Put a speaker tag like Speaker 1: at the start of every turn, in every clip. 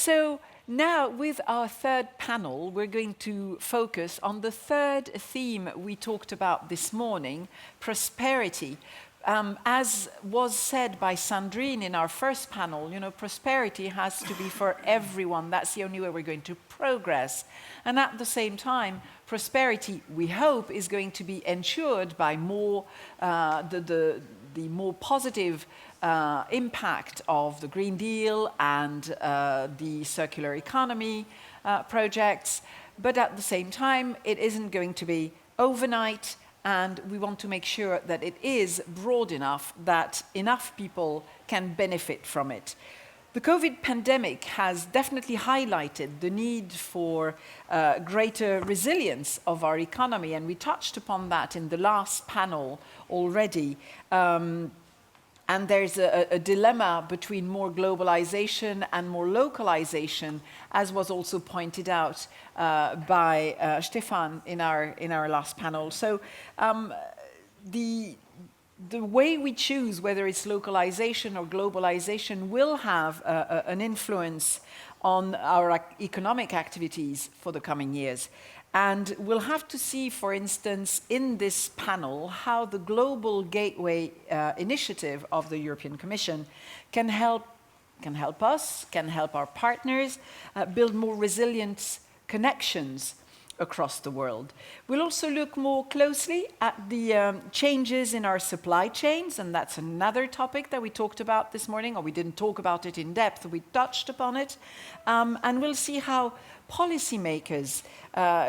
Speaker 1: So now, with our third panel, we're going to focus on the third theme we talked about this morning, prosperity. As was said by Sandrine in our first panel, prosperity has to be for everyone. That's the only way we're going to progress. And at the same time, prosperity, we hope, is going to be ensured by more the more positive impact of the Green Deal and the circular economy projects. But at the same time, it isn't going to be overnight, and we want to make sure that it is broad enough that enough people can benefit from it. The COVID pandemic has definitely highlighted the need for greater resilience of our economy, and we touched upon that in the last panel already. And there's a dilemma between more globalization and more localization, as was also pointed out by Stefan in our last panel. So the way we choose whether it's localization or globalization will have an influence on our economic activities for the coming years. And we'll have to see, for instance, in this panel, how the Global Gateway initiative of the European Commission can help us, can help our partners build more resilient connections across the world. We'll also look more closely at the changes in our supply chains, and that's another topic that we talked about this morning, or we didn't talk about it in depth, we touched upon it. And we'll see how policymakers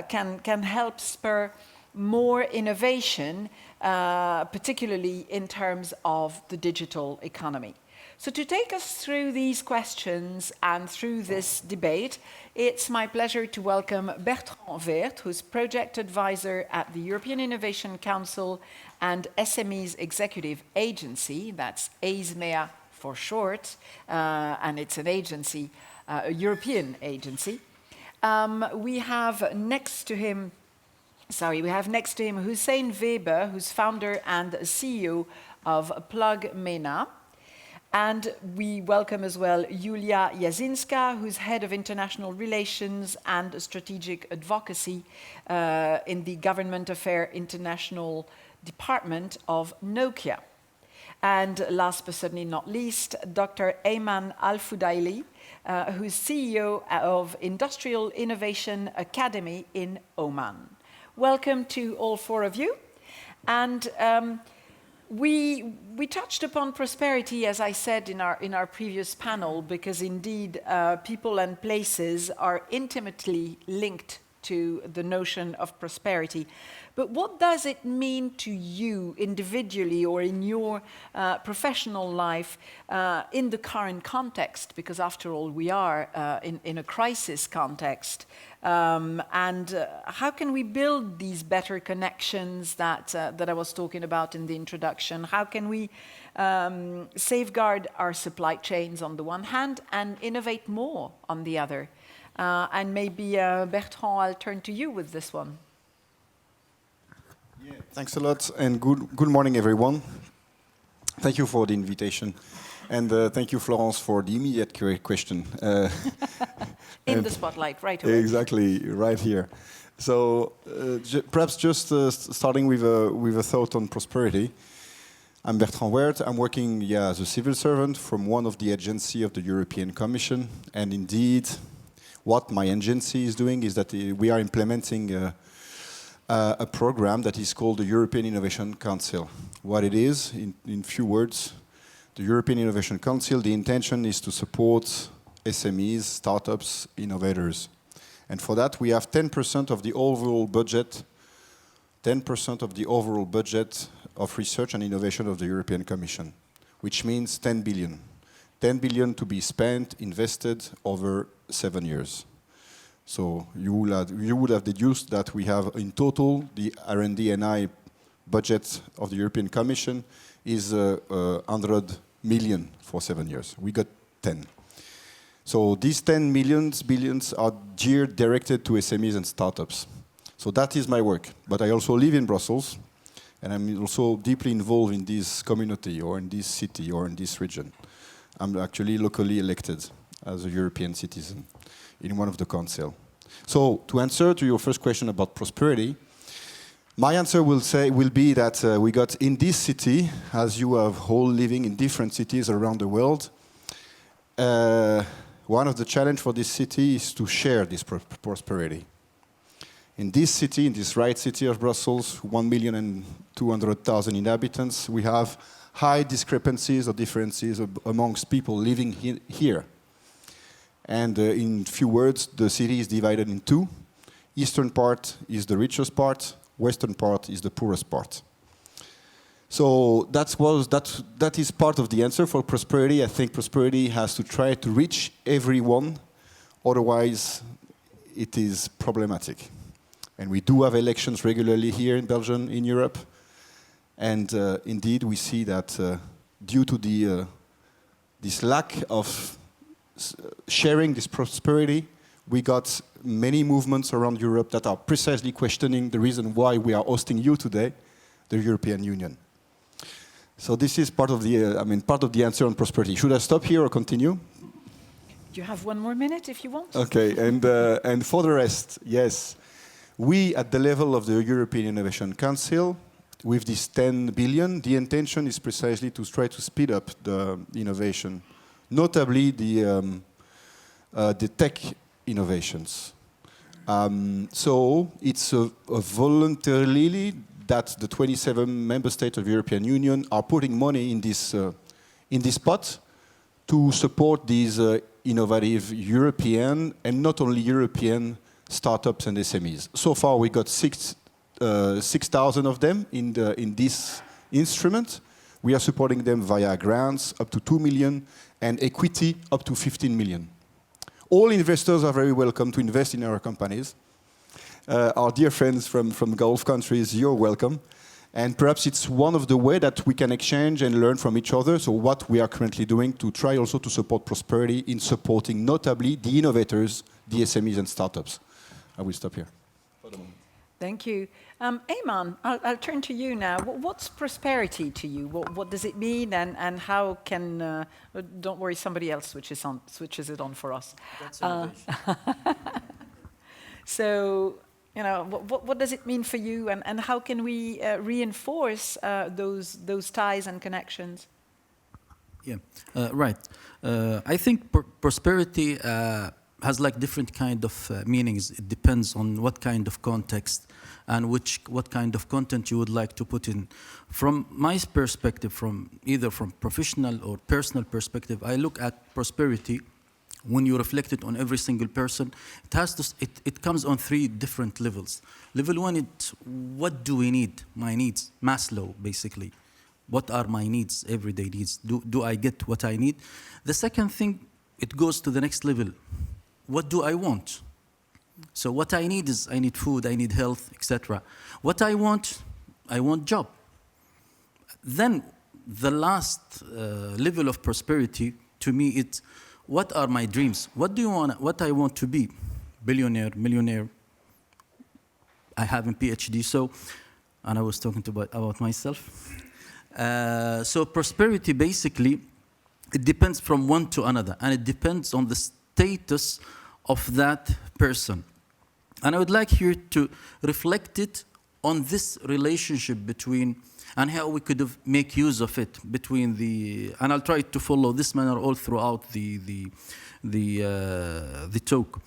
Speaker 1: can help spur more innovation, particularly in terms of the digital economy. So to take us through these questions and through this debate, it's my pleasure to welcome Bertrand Weert, who's Project Advisor at the European Innovation Council and SMEs Executive Agency, that's AISMEA for short, and it's an agency, a European agency. We have next to him Hussein Weber, who's founder and CEO of Plug MENA. And we welcome as well Julia Jasinska, who's head of international relations and strategic advocacy in the Government Affairs International Department of Nokia. And last but certainly not least, Dr. Ayman Alfudhaili, who's CEO of Industrial Innovation Academy in Oman. Welcome to all four of you. And we touched upon prosperity, as I said in our previous panel, because indeed people and places are intimately linked to the notion of prosperity. But what does it mean to you individually or in your professional life in the current context? Because after all, we are in a crisis context. And how can we build these better connections that I was talking about in the introduction? How can we safeguard our supply chains on the one hand and innovate more on the other? And maybe, Bertrand, I'll turn to you with this one.
Speaker 2: Yeah, thanks a lot, and good morning, everyone. Thank you for the invitation. And thank you, Florence, for the immediate question.
Speaker 1: In the spotlight, right away.
Speaker 2: Exactly, right here. So perhaps just starting with a thought on prosperity. I'm Bertrand Weert. I'm working as a civil servant from one of the agencies of the European Commission. And indeed, what my agency is doing is that we are implementing a program that is called the European Innovation Council. What it is, in few words, the European Innovation Council, the intention is to support SMEs, startups, innovators. And for that, we have 10% of the overall budget, 10% of the overall budget of research and innovation of the European Commission, which means 10 billion. 10 billion to be spent, invested over 7 years. So you would have deduced that we have in total the R&D and I budget of the European Commission is 100 million for 7 years. We got 10. So these 10 billions are geared, directed to SMEs and startups. So that is my work. But I also live in Brussels, and I'm also deeply involved in this community or in this city or in this region. I'm actually locally elected. as a European citizen in one of the council. So to answer to your first question about prosperity, my answer will be that we got in this city, as you have all living in different cities around the world, one of the challenges for this city is to share this prosperity. In this city, in this right city of Brussels, 1,200,000 inhabitants, we have high discrepancies or differences amongst people living here. And in few words, the city is divided in two. Eastern part is the richest part, western part is the poorest part. So that is part of the answer for prosperity. I think prosperity has to try to reach everyone, otherwise it is problematic. And we do have elections regularly here in Belgium, in Europe. And indeed, we see that due to this lack of sharing this prosperity, we got many movements around Europe that are precisely questioning the reason why we are hosting you today, the European Union. So this is part of the answer on prosperity. Should I stop here or continue?
Speaker 1: You have 1 more minute if you want.
Speaker 2: Okay, and for the rest, yes, we at the level of the European Innovation Council, with this 10 billion, the intention is precisely to try to speed up the innovation, notably the tech innovations. So it's a voluntarily that the 27 member states of the European Union are putting money in this pot to support these innovative European and not only European startups and SMEs. So far we got 6,000 of them in this instrument. We are supporting them via grants up to 2 million and equity up to 15 million. All investors are very welcome to invest in our companies. Our dear friends from Gulf countries, you're welcome. And perhaps it's one of the ways that we can exchange and learn from each other. So what we are currently doing to try also to support prosperity in supporting notably the innovators, the SMEs and startups. I will stop here.
Speaker 1: Thank you. Ayman, I'll turn to you now. What's prosperity to you? What does it mean, and how can... don't worry, somebody else switches it on for us.
Speaker 3: That's innovation.
Speaker 1: So, you know, what does it mean for you, and how can we reinforce those ties and connections?
Speaker 3: Yeah, right. I think prosperity has like different kind of meanings. It depends on what kind of context and what kind of content you would like to put in. From my perspective, either from professional or personal perspective, I look at prosperity. When you reflect it on every single person, it comes on 3 different levels. Level 1, it's what do we need? My needs, Maslow, basically. What are my needs, everyday needs? Do I get what I need? The second thing, it goes to the next level. What do I want? So what I need is, I need food, I need health, etc. What I want job. Then the last level of prosperity, to me, it's what are my dreams? What I want to be? Billionaire, millionaire. I have a PhD, and I was talking about myself. So prosperity, basically, it depends from one to another, and it depends on the status of that person. And I would like here to reflect it on this relationship between, and how we could make use of it between and I'll try to follow this manner all throughout the talk.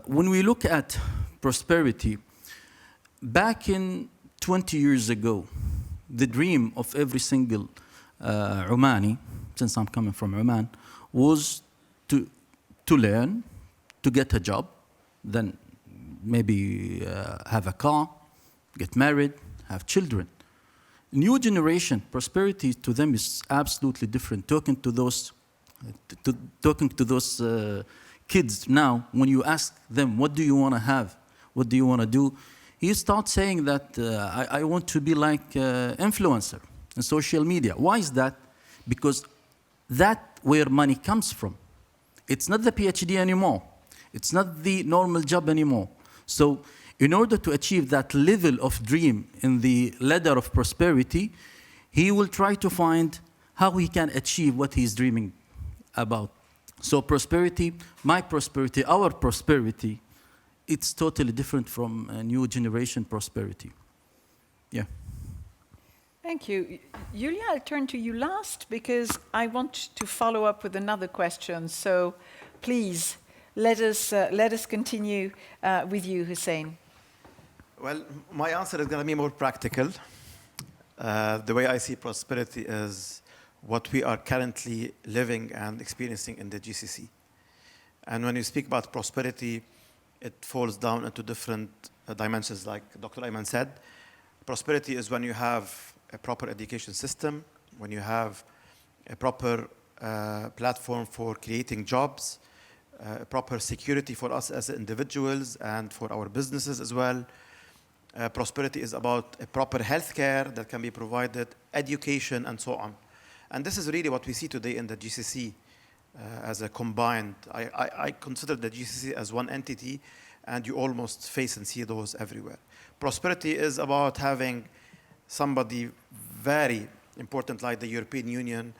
Speaker 3: When we look at prosperity, back in 20 years ago, the dream of every single Omani, since I'm coming from Oman, was to learn, to get a job, then maybe have a car, get married, have children. New generation, prosperity to them is absolutely different. Talking to those kids now, when you ask them, what do you want to have? What do you want to do? He starts saying that I want to be like influencer in social media. Why is that? Because that's where money comes from. It's not the PhD anymore. It's not the normal job anymore. So in order to achieve that level of dream in the ladder of prosperity, he will try to find how he can achieve what he's dreaming about. So prosperity, my prosperity, our prosperity, it's totally different from a new generation prosperity. Yeah.
Speaker 1: Thank you. Julia, I'll turn to you last because I want to follow up with another question. So please, let us continue with you, Hussein.
Speaker 4: Well, my answer is going to be more practical. The way I see prosperity is what we are currently living and experiencing in the GCC. And when you speak about prosperity, it falls down into different dimensions, like Dr. Ayman said. Prosperity is when you have a proper education system, when you have a proper platform for creating jobs, proper security for us as individuals and for our businesses as well. Prosperity is about a proper healthcare that can be provided, education, and so on. And this is really what we see today in the GCC as a combined. I consider the GCC as one entity, and you almost face and see those everywhere. Prosperity is about having somebody very important like the European Union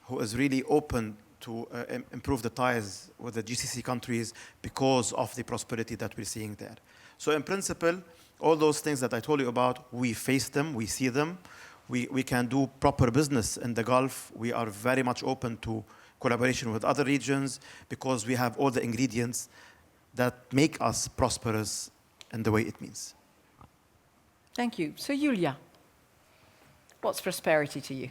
Speaker 4: who is really open to improve the ties with the GCC countries because of the prosperity that we're seeing there. So in principle, all those things that I told you about, we face them, we see them. We can do proper business in the Gulf. We are very much open to collaboration with other regions because we have all the ingredients that make us prosperous in the way it means.
Speaker 1: Thank you. So Julia, what's prosperity to you?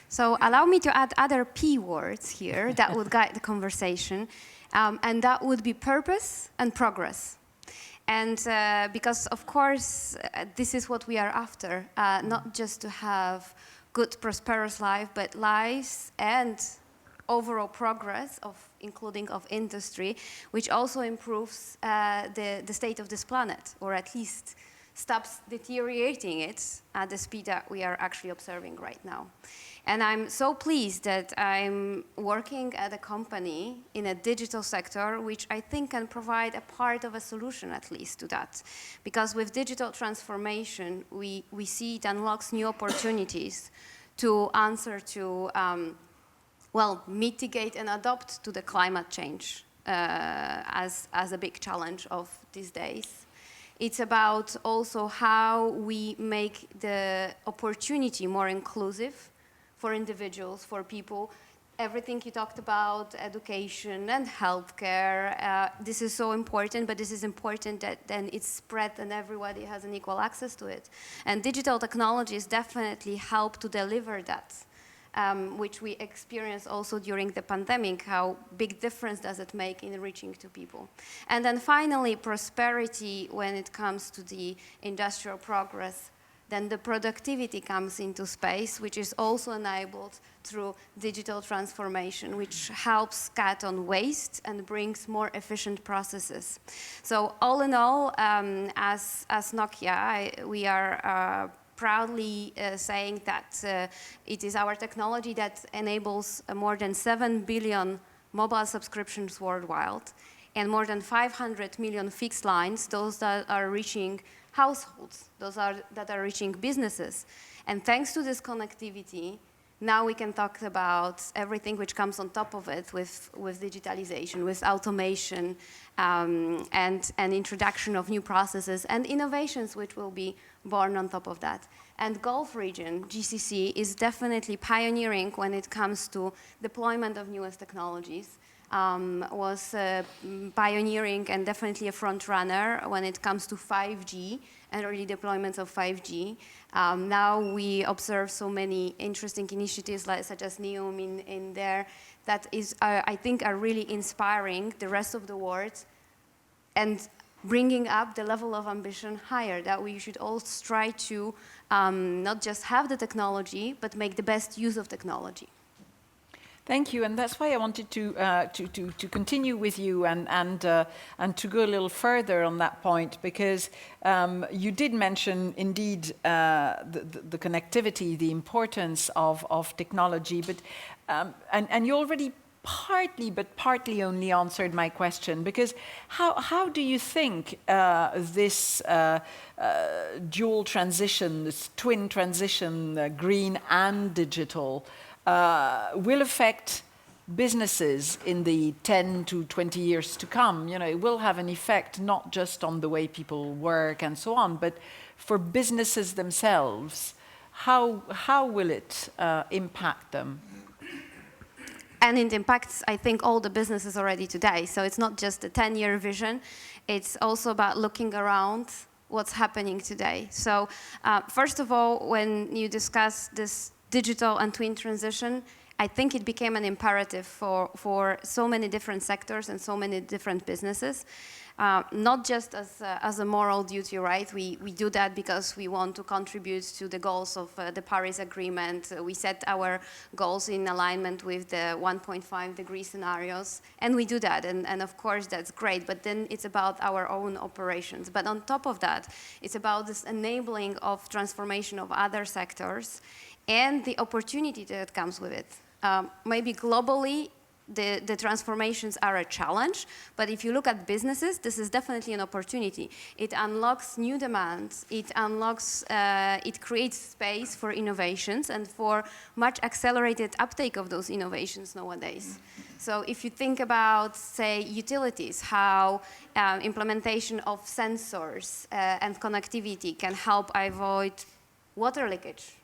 Speaker 5: So allow me to add other P words here that would guide the conversation, and that would be purpose and progress. And because, of course, this is what we are after, not just to have good, prosperous life, but lives and overall progress, including of industry, which also improves the state of this planet, or at least stops deteriorating it at the speed that we are actually observing right now. And I'm so pleased that I'm working at a company in a digital sector, which I think can provide a part of a solution at least to that. Because with digital transformation, we see it unlocks new opportunities to answer to, well, mitigate and adapt to the climate change as a big challenge of these days. It's about also how we make the opportunity more inclusive for individuals, for people. Everything you talked about, education and healthcare, this is so important, but this is important that then it's spread and everybody has an equal access to it. And digital technologies definitely help to deliver that, which we experienced also during the pandemic, how big difference does it make in reaching to people. And then finally, prosperity when it comes to the industrial progress. Then the productivity comes into space, which is also enabled through digital transformation, which helps cut on waste and brings more efficient processes. So all in all, as Nokia, we are proudly saying that it is our technology that enables more than 7 billion mobile subscriptions worldwide and more than 500 million fixed lines, those that are reaching households, those that are reaching businesses. And thanks to this connectivity, now we can talk about everything which comes on top of it with digitalization, with automation, and introduction of new processes and innovations which will be born on top of that. And Gulf region, GCC, is definitely pioneering when it comes to deployment of newest technologies. Was pioneering and definitely a front runner when it comes to 5G and early deployments of 5G. Now we observe so many interesting initiatives such as NEOM in there that is, I think, are really inspiring the rest of the world and bringing up the level of ambition higher, that we should all try to not just have the technology, but make the best use of technology.
Speaker 1: Thank you, and that's why I wanted to continue with you and to go a little further on that point, because you did mention indeed the connectivity, the importance of technology, but and you already partly only answered my question, because how do you think this dual transition, this twin transition, green and digital, will affect businesses in the 10 to 20 years to come, you know, it will have an effect not just on the way people work and so on, but for businesses themselves. How will it impact them?
Speaker 5: And it impacts, I think, all the businesses already today. So it's not just a 10-year vision. It's also about looking around what's happening today. So first of all, when you discuss this digital and twin transition, I think it became an imperative for so many different sectors and so many different businesses. Not just as a moral duty, right? We do that because we want to contribute to the goals of the Paris Agreement. We set our goals in alignment with the 1.5 degree scenarios, and we do that, and of course that's great, but then it's about our own operations. But on top of that, it's about this enabling of transformation of other sectors and the opportunity that comes with it. Maybe globally, the transformations are a challenge, but if you look at businesses, this is definitely an opportunity. It unlocks new demands, it creates space for innovations and for much accelerated uptake of those innovations nowadays. So if you think about, say, utilities, how implementation of sensors and connectivity can help avoid water leakage,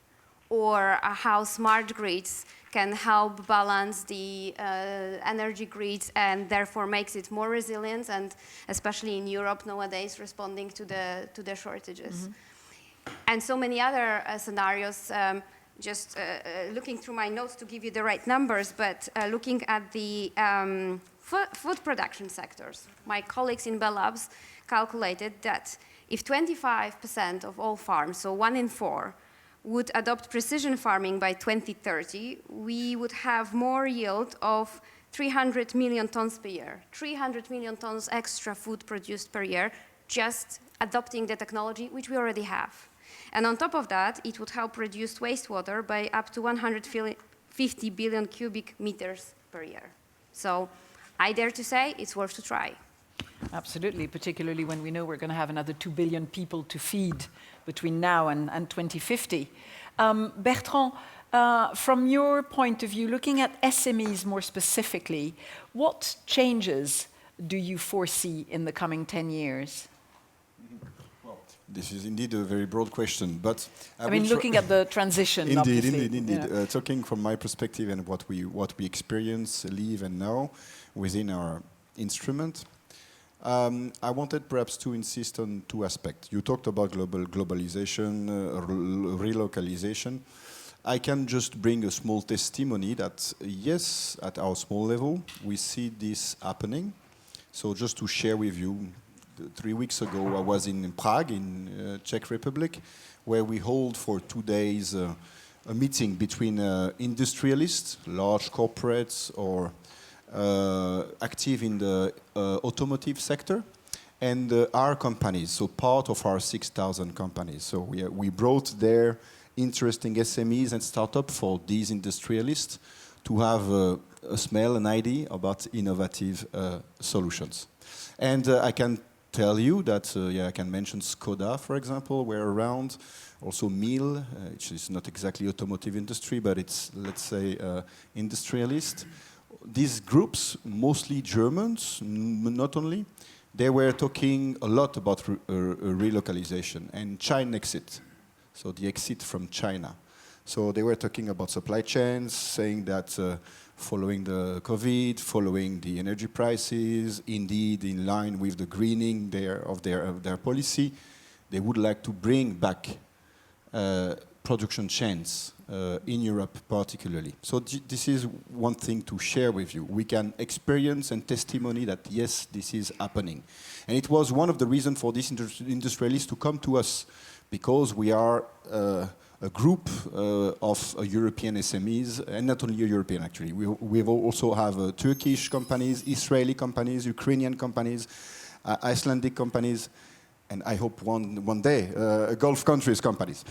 Speaker 5: or how smart grids can help balance the energy grids and therefore makes it more resilient, and especially in Europe nowadays responding to the shortages. Mm-hmm. And so many other scenarios, just looking through my notes to give you the right numbers, but looking at the food production sectors. My colleagues in Bell Labs calculated that if 25% of all farms, so 1 in 4, would adopt precision farming by 2030, we would have more yield of 300 million tons per year. 300 million tons extra food produced per year, just adopting the technology which we already have. And on top of that, it would help reduce wastewater by up to 150 billion cubic meters per year. So I dare to say it's worth to try.
Speaker 1: Absolutely, particularly when we know we're going to have another 2 billion people to feed between now and 2050. Bertrand, from your point of view, looking at SMEs more specifically, what changes do you foresee in the coming 10 years?
Speaker 2: Well, this is indeed a very broad question, but
Speaker 1: I mean, looking at the transition,
Speaker 2: indeed.
Speaker 1: Yeah.
Speaker 2: Talking from my perspective and what we experience, live, and know within our instrument. I wanted perhaps to insist on 2 aspects. You talked about globalization, relocalization. I can just bring a small testimony that, yes, at our small level, we see this happening. So just to share with you, 3 weeks ago, I was in Prague, in Czech Republic, where we hold for 2 days a meeting between industrialists, large corporates, or active in the automotive sector, and our companies, so part of our 6,000 companies. So we brought there interesting SMEs and startups for these industrialists to have a smell, an idea about innovative solutions. And I can tell you that, I can mention Skoda, for example, were around. Also Miele, which is not exactly automotive industry, but it's, let's say, industrialist. These groups, mostly Germans, not only, they were talking a lot about relocalization and China exit, so the exit from China. So they were talking about supply chains, saying that following the COVID, following the energy prices, indeed in line with the greening of their policy, they would like to bring back production chains in Europe particularly. So this is one thing to share with you. We can experience and testimony that yes, this is happening. And it was one of the reasons for these industrialists to come to us, because we are a group of European SMEs, and not only European actually. We also have Turkish companies, Israeli companies, Ukrainian companies, Icelandic companies, and I hope one day, Gulf countries companies.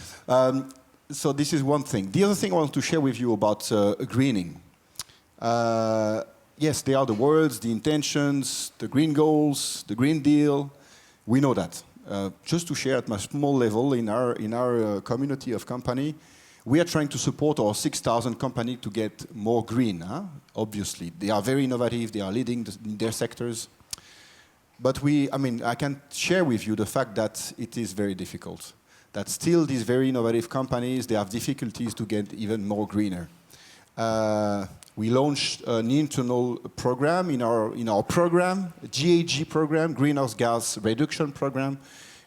Speaker 2: So this is one thing. The other thing I want to share with you about greening. Yes, they are the words, the intentions, the green goals, the Green Deal. We know that. Just to share at my small level in our community of company, We are trying to support our 6,000 companies to get more green, obviously. They are very innovative, they are leading in their sectors. But I can share with you the fact that it is very difficult. That still these very innovative companies, they have difficulties to get even more greener. We launched an internal program in our program, a GHG program, Greenhouse Gas Reduction Program,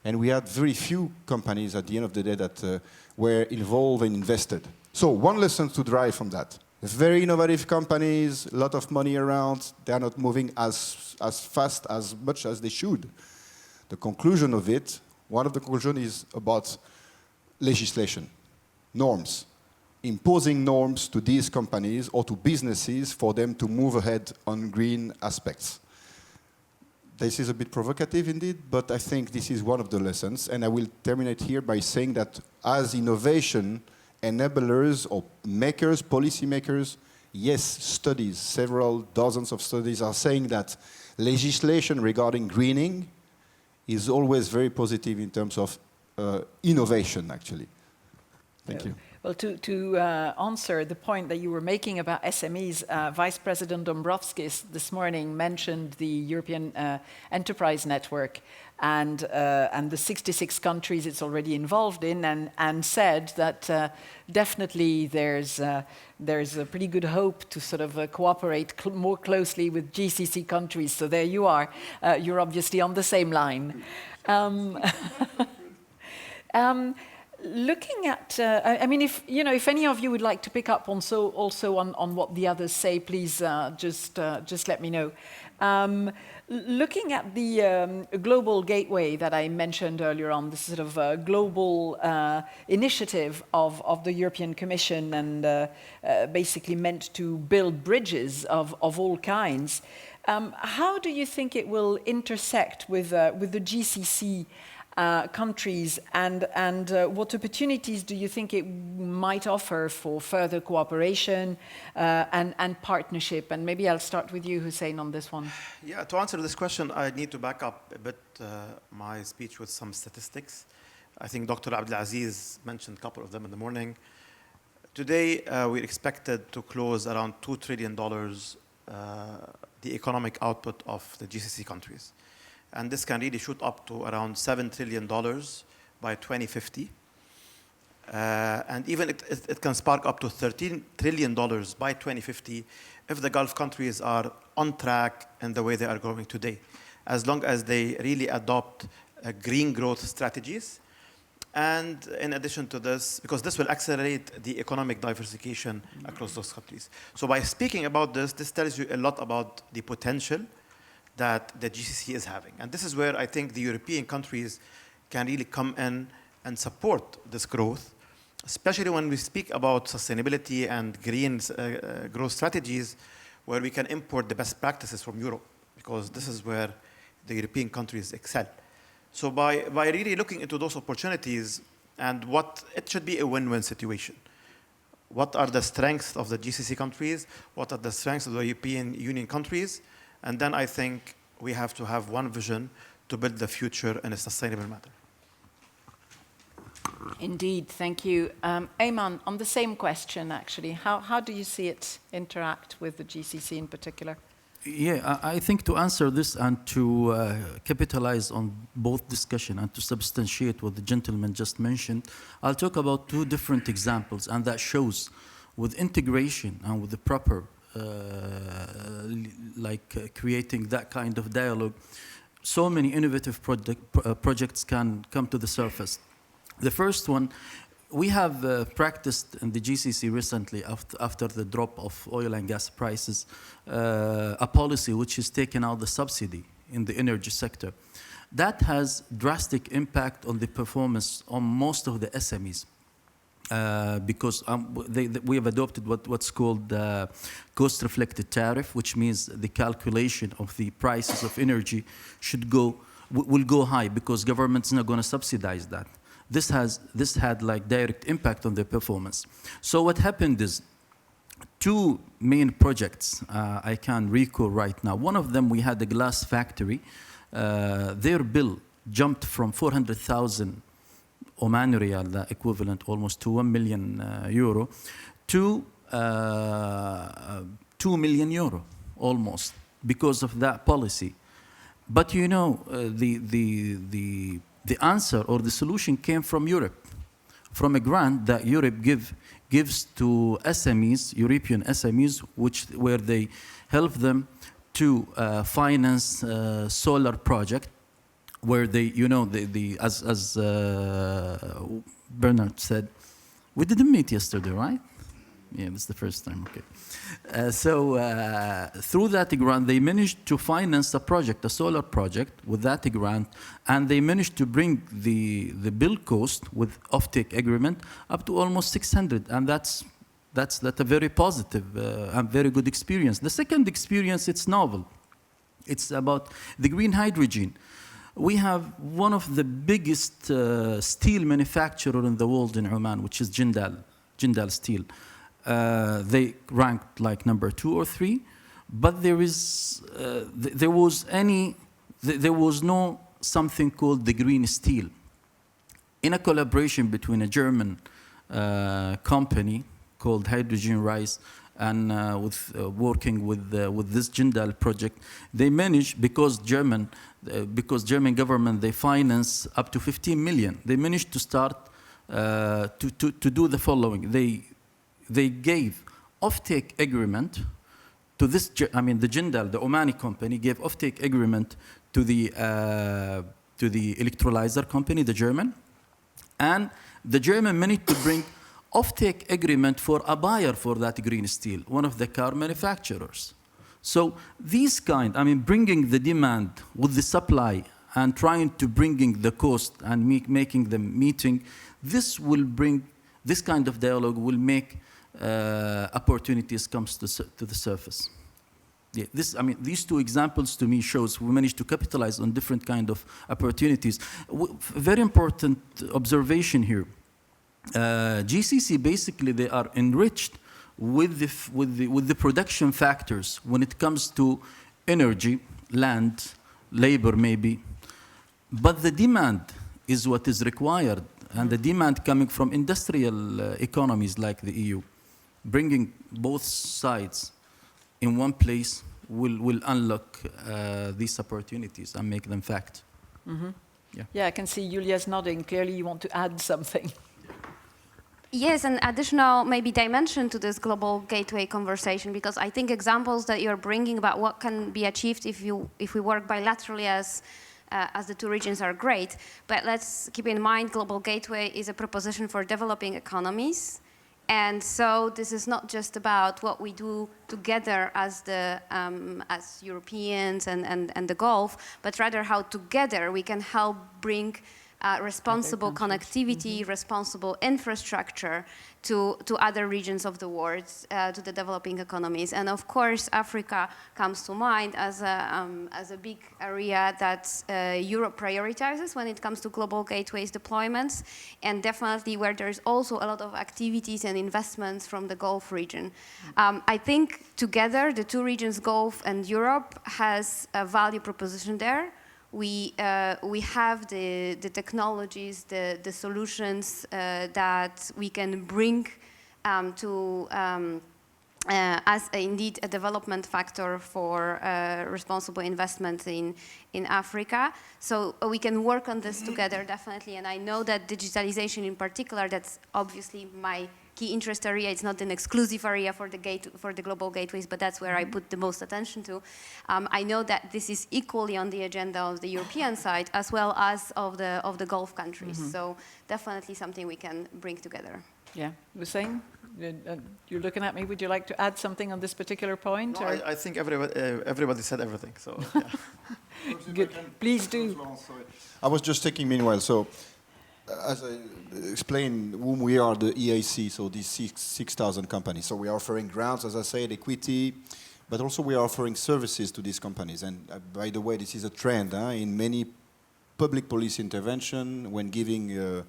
Speaker 2: and we had very few companies at the end of the day that were involved and invested. So one lesson to derive from that. Very innovative companies, a lot of money around, they are not moving as fast, as much as they should. The conclusion of it, one of the conclusions is about legislation, norms. Imposing norms to these companies or to businesses for them to move ahead on green aspects. This is a bit provocative indeed, but I think this is one of the lessons. And I will terminate here by saying that as innovation enablers or makers, policy makers, yes, studies, several dozens of studies are saying that legislation regarding greening is always very positive in terms of innovation, actually. Thank you.
Speaker 1: Well, to answer the point that you were making about SMEs, Vice President Dombrovskis this morning mentioned the European Enterprise Network and the 66 countries it's already involved in, and said that definitely there's a pretty good hope to sort of cooperate more closely with GCC countries. So there you are. You're obviously on the same line. Looking at, if any of you would like to pick up also on what the others say, please just let me know. Looking at the global gateway that I mentioned earlier on, this sort of global initiative of the European Commission and basically meant to build bridges of all kinds, how do you think it will intersect with the GCC countries, and what opportunities do you think it might offer for further cooperation and partnership? And maybe I'll start with you, Hussein, on this one.
Speaker 4: Yeah, to answer this question, I need to back up a bit my speech with some statistics. I think Dr. Abdelaziz mentioned a couple of them in the morning. Today, we're expected to close around $2 trillion the economic output of the GCC countries. And this can really shoot up to around $7 trillion by 2050. And even it can spark up to $13 trillion by 2050 if the Gulf countries are on track in the way they are growing today, as long as they really adopt green growth strategies. And in addition to this, because this will accelerate the economic diversification across those countries. So by speaking about this tells you a lot about the potential that the GCC is having. And this is where I think the European countries can really come in and support this growth, especially when we speak about sustainability and green growth strategies, where we can import the best practices from Europe, because this is where the European countries excel. So by really looking into those opportunities, and it should be a win-win situation. What are the strengths of the GCC countries? What are the strengths of the European Union countries? And then I think we have to have one vision to build the future in a sustainable manner.
Speaker 1: Indeed, thank you. Ayman, on the same question, actually, how do you see it interact with the GCC in particular?
Speaker 3: Yeah, I think to answer this and to capitalize on both discussion and to substantiate what the gentleman just mentioned, I'll talk about two different examples, and that shows with integration and with the proper creating that kind of dialogue, so many innovative projects can come to the surface. The first one, we have practiced in the GCC recently after the drop of oil and gas prices, a policy which has taken out the subsidy in the energy sector. That has drastic impact on the performance on most of the SMEs. Because we have adopted what's called the cost-reflected tariff, which means the calculation of the prices of energy will go high because government's not going to subsidize that. This had like direct impact on their performance. So what happened is two main projects I can recall right now. One of them, we had a glass factory. Their bill jumped from 400,000 Omani riyal, the equivalent almost to 1 million euro, to 2 million euro almost because of that policy. But you know, the answer or the solution came from Europe, from a grant that Europe gives to SMEs, European SMEs, where they help them to finance solar project, where they, you know, as Bernard said, we didn't meet yesterday, right? Yeah, this is the first time, okay. Through that grant, they managed to finance a project, a solar project, with that grant, and they managed to bring the bill cost with offtake agreement up to almost 600, and that's a very positive and very good experience. The second experience, it's novel. It's about the green hydrogen. We have one of the biggest steel manufacturer in the world in Oman, which is Jindal Steel. They ranked like number 2 or 3, but there was no something called the green steel. In a collaboration between a German company called Hydrogen Rise and working with this Jindal project, they managed, because German government, they finance up to 15 million. They managed to start to do the following. They gave offtake agreement to this, I mean, the Jindal, the Omani company, gave offtake agreement to the electrolyzer company, the German, and the German managed to bring offtake agreement for a buyer for that green steel, one of the car manufacturers. So these kind, I mean, bringing the demand with the supply and trying to bringing the cost and making them meeting, this kind of dialogue will make opportunities comes to the surface. Yeah, these two examples to me shows we managed to capitalize on different kind of opportunities. Very important observation here. GCC, basically, they are enriched with the production factors when it comes to energy, land, labor maybe, but the demand is what is required, and the demand coming from industrial economies like the EU. Bringing both sides in one place will unlock these opportunities and make them fact.
Speaker 1: Mm-hmm.
Speaker 3: Yeah.
Speaker 1: Yeah, I can see Julia's nodding. Clearly you want to add something.
Speaker 5: Yes, an additional maybe dimension to this global gateway conversation, because I think examples that you're bringing about what can be achieved if we work bilaterally as the two regions are great. But let's keep in mind, global gateway is a proposition for developing economies. And so this is not just about what we do together as Europeans and the Gulf, but rather how together we can help bring responsible connectivity, responsible infrastructure to other regions of the world, to the developing economies. And of course, Africa comes to mind as a big area that Europe prioritizes when it comes to global gateways deployments, and definitely where there's also a lot of activities and investments from the Gulf region. I think together, the two regions, Gulf and Europe, has a value proposition there. We have the technologies, the solutions that we can bring as indeed a development factor for responsible investment in Africa. So we can work on this together, definitely. And I know that digitalization in particular, that's obviously my key interest area. It's not an exclusive area for the global gateways, but that's where I put the most attention to. I know that this is equally on the agenda of the European side as well as of the Gulf countries. So definitely something we can bring together.
Speaker 1: Yeah, Hussein, you're looking at me. Would you like to add something on this particular point?
Speaker 4: No, I think everybody said everything. So yeah.
Speaker 1: Good. Please do.
Speaker 2: I was just thinking meanwhile, so as I explained whom we are, the EAC, so these 6,000 companies. So we are offering grants, as I said, equity, but also we are offering services to these companies. And by the way, this is a trend in many public policy intervention when giving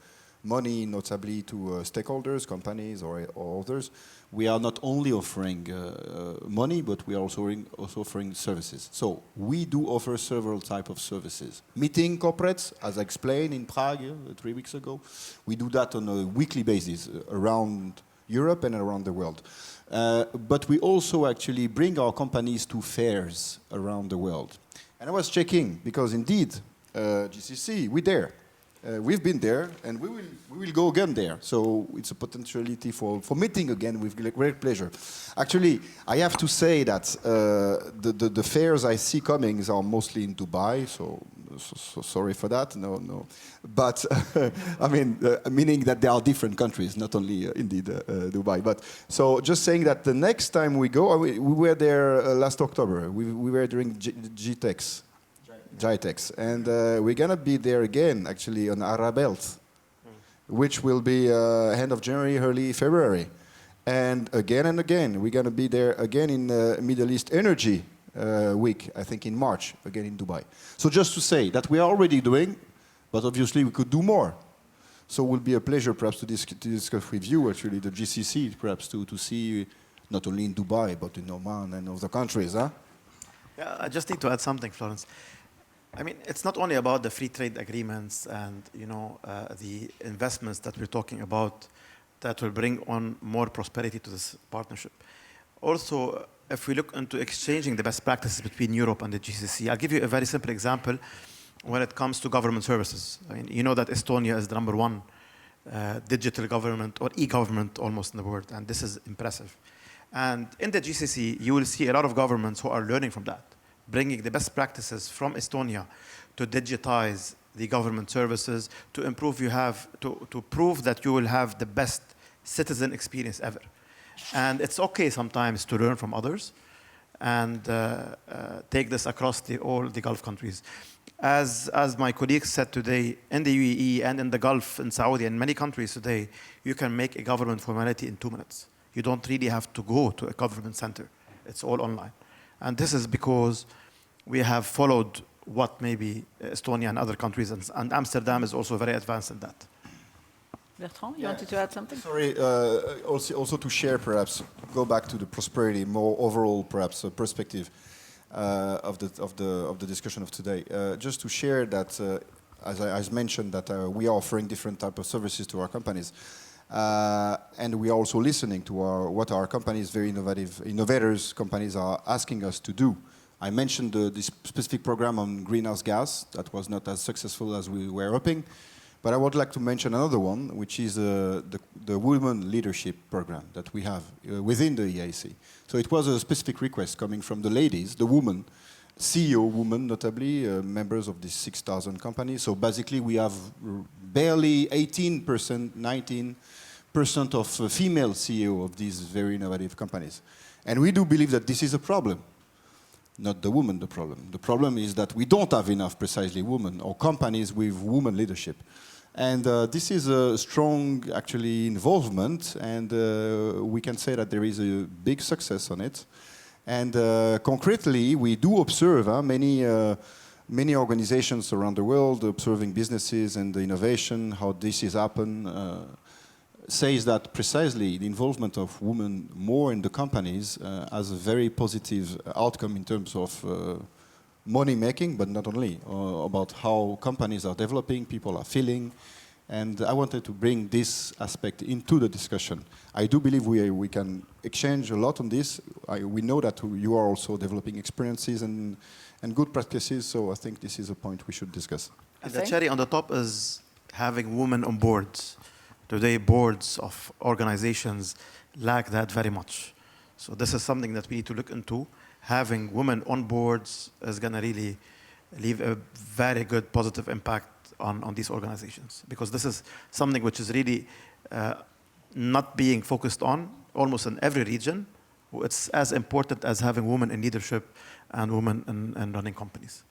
Speaker 2: money, notably to stakeholders, companies or others, we are not only offering money, but we are also offering services. So we do offer several types of services. Meeting corporates, as I explained in Prague 3 weeks ago, we do that on a weekly basis around Europe and around the world. But we also actually bring our companies to fairs around the world. And I was checking, because indeed, GCC, we're there. We've been there, and we will go again there. So it's a potentiality for meeting again with great pleasure. Actually, I have to say that the fairs I see coming are mostly in Dubai, so sorry for that, no. But, I mean, meaning that there are different countries, not only indeed Dubai. But, so just saying that the next time we go, we were there last October. We were during GITEX, and we're gonna be there again, actually, on Arabelt, which will be end of January, early February, and again, we're gonna be there again in Middle East Energy Week, I think in March, again in Dubai. So just to say that we are already doing, but obviously we could do more. So it will be a pleasure, perhaps, to discuss with you, actually, the GCC, perhaps to see not only in Dubai, but in Oman and other countries, huh?
Speaker 4: Yeah, I just need to add something, Florence. I mean, it's not only about the free trade agreements and, the investments that we're talking about that will bring on more prosperity to this partnership. Also, if we look into exchanging the best practices between Europe and the GCC, I'll give you a very simple example when it comes to government services. I mean, you know that Estonia is the #1 digital government or e-government almost in the world, and this is impressive. And in the GCC, you will see a lot of governments who are learning from that, bringing the best practices from Estonia to digitize the government services, to improve to prove that you will have the best citizen experience ever. And it's okay sometimes to learn from others and take this across all the Gulf countries. As my colleagues said today, in the UAE and in the Gulf, in Saudi, and many countries today, you can make a government formality in 2 minutes. You don't really have to go to a government center. It's all online. And this is because we have followed what maybe Estonia and other countries, and Amsterdam is also very advanced in that.
Speaker 1: Bertrand, you wanted to add something?
Speaker 2: Sorry, also to share, perhaps, go back to the prosperity, more overall, perhaps, perspective of the discussion of today. Just to share that, as mentioned, that we are offering different types of services to our companies. And we are also listening to what our companies, very innovators companies are asking us to do. I mentioned this specific program on greenhouse gas that was not as successful as we were hoping. But I would like to mention another one, which is the Women Leadership Program that we have within the EIC. So it was a specific request coming from the ladies, the women, CEO women notably, members of these 6,000 companies. So basically we have barely 18%, 19% of female CEO of these very innovative companies. And we do believe that this is a problem. Not the woman, the problem. The problem is that we don't have enough precisely women or companies with women leadership. And this is a strong, actually, involvement, and we can say that there is a big success on it. And concretely, we do observe many organizations around the world, observing businesses and the innovation, how this is happened, says that precisely the involvement of women more in the companies has a very positive outcome in terms of money making, but not only, about how companies are developing, people are feeling. And I wanted to bring this aspect into the discussion. I do believe we can exchange a lot on this. We know that you are also developing experiences and good practices, so I think this is a point we should discuss.
Speaker 4: And the cherry on the top is having women on boards. Today, boards of organizations lack that very much. So this is something that we need to look into. Having women on boards is going to really leave a very good positive impact on these organizations, because this is something which is really not being focused on almost in every region. It's as important as having women in leadership and women in running companies.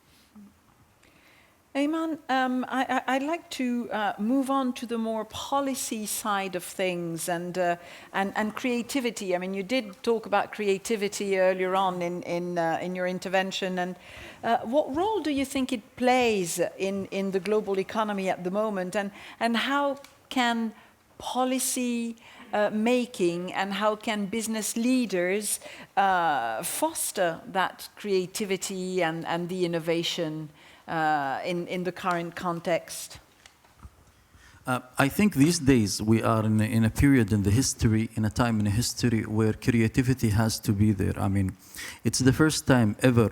Speaker 1: Ayman, I'd like to move on to the more policy side of things and creativity. I mean, you did talk about creativity earlier on in your intervention. And what role do you think it plays in the global economy at the moment? And how can policy making and how can business leaders foster that creativity and the innovation in the current context?
Speaker 3: I think these days we are in a period in the history, in a time in history where creativity has to be there. I mean, it's the first time ever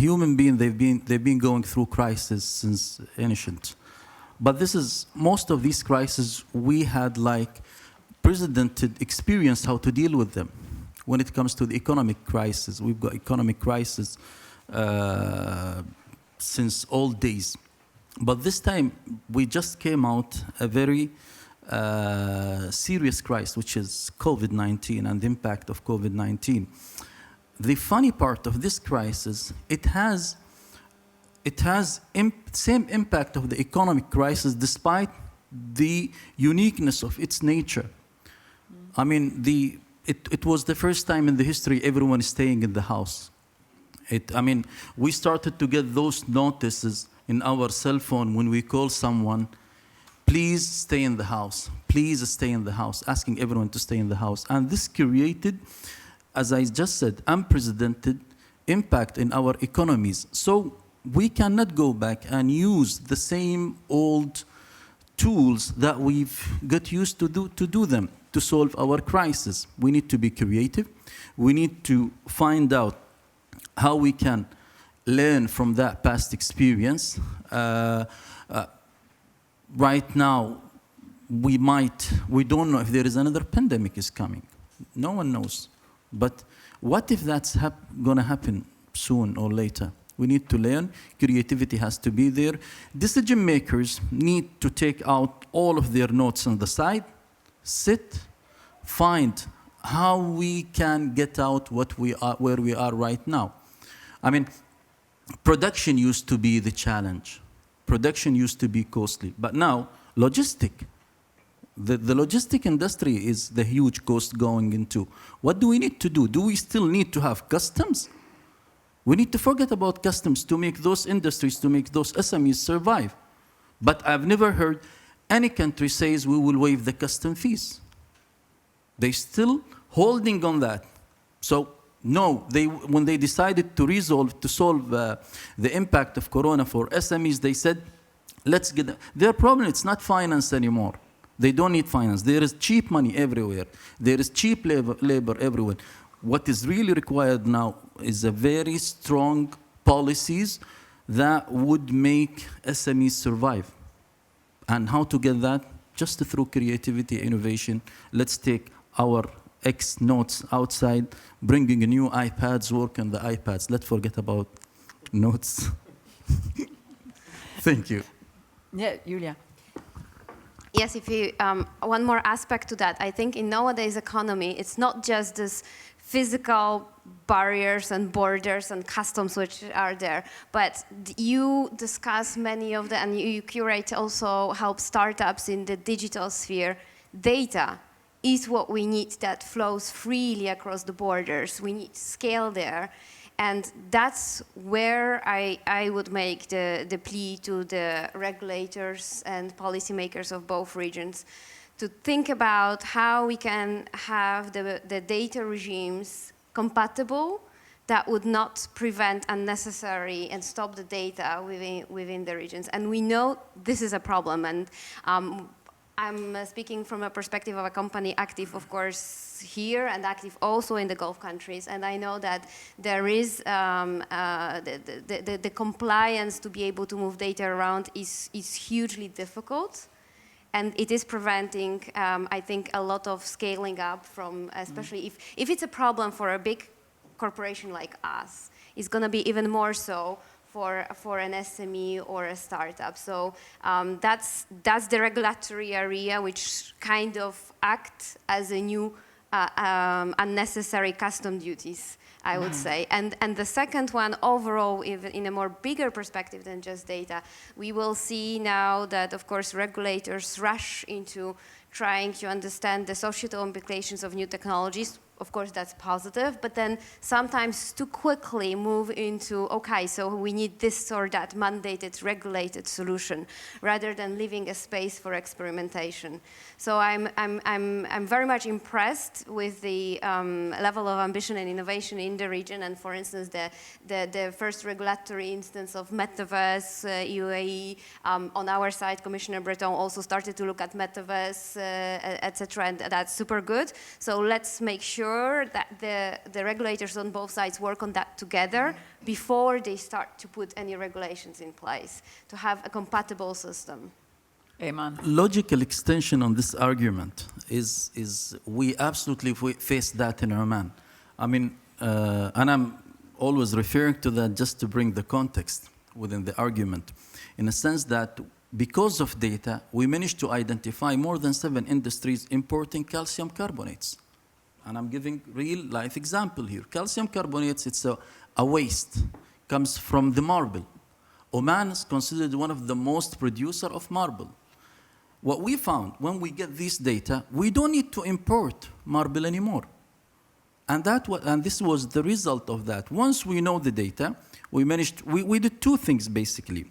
Speaker 3: human beings, they've been going through crises since ancient. But most of these crises we had like precedented experience how to deal with them. When it comes to the economic crisis, we've got economic crisis since old days. But this time, we just came out a very serious crisis, which is COVID-19 and the impact of COVID-19. The funny part of this crisis, it has same impact of the economic crisis despite the uniqueness of its nature. I mean, it was the first time in the history everyone is staying in the house. We started to get those notices in our cell phone when we call someone, please stay in the house, please stay in the house, asking everyone to stay in the house. And this created, as I just said, unprecedented impact in our economies. So we cannot go back and use the same old tools that we've got used to do them, to solve our crisis. We need to be creative. We need to find out how we can learn from that past experience. Right now, we don't know if there is another pandemic is coming. No one knows. But what if that's going to happen soon or later? We need to learn. Creativity has to be there. Decision makers need to take out all of their notes on the side, sit, find how we can get out where we are right now. I mean, production used to be the challenge. Production used to be costly. But now, logistic. The logistic industry is the huge cost going into. What do we need to do? Do we still need to have customs? We need to forget about customs to make those industries, to make those SMEs survive. But I've never heard any country says we will waive the custom fees. They're still holding on that. So no, when they decided to solve the impact of Corona for SMEs, they said, let's get their problem. It's not finance anymore. They don't need finance. There is cheap money everywhere. There is cheap labor everywhere. What is really required now is a very strong policies that would make SMEs survive. And how to get that? Just through creativity, innovation. Let's take our X notes outside, bringing new iPads, work on the iPads. Let's forget about notes. Thank you.
Speaker 1: Yeah, Julia.
Speaker 5: Yes, if you one more aspect to that, I think in nowadays economy, it's not just this physical barriers and borders and customs which are there, but you discuss many of them, and you curate also help startups in the digital sphere. Data is what we need that flows freely across the borders. We need scale there. And that's where I would make the plea to the regulators and policymakers of both regions to think about how we can have the data regimes compatible that would not prevent unnecessary and stop the data within the regions. And we know this is a problem. And I'm speaking from a perspective of a company active, of course, here and active also in the Gulf countries. And I know that there is the compliance to be able to move data around is hugely difficult. And it is preventing, I think, a lot of scaling up from, especially if it's a problem for a big corporation like us, it's going to be even more so for an SME or a startup. So that's the regulatory area which kind of act as a new unnecessary custom duties, I would say. And the second one, overall, even in a more bigger perspective than just data, we will see now that, of course, regulators rush into trying to understand the societal implications of new technologies. of course, that's positive, but then sometimes too quickly move into, okay, so we need this or that mandated, regulated solution, rather than leaving a space for experimentation. So I'm very much impressed with the level of ambition and innovation in the region, and for instance, the first regulatory instance of metaverse, UAE, on our side, Commissioner Breton also started to look at metaverse, etc., and that's super good. So let's make sure that the regulators on both sides work on that together before they start to put any regulations in place to have a compatible system.
Speaker 1: Ayman.
Speaker 3: Logical extension on this argument is we absolutely face that in Oman. I mean, and I'm always referring to that just to bring the context within the argument, in a sense that because of data, we managed to identify more than 7 industries importing calcium carbonates. And I'm giving real-life example here. Calcium carbonates, it's a waste, comes from the marble. Oman is considered one of the most producer of marble. What we found, when we get this data, we don't need to import marble anymore. And this was the result of that. Once we know the data, we did 2 things, basically.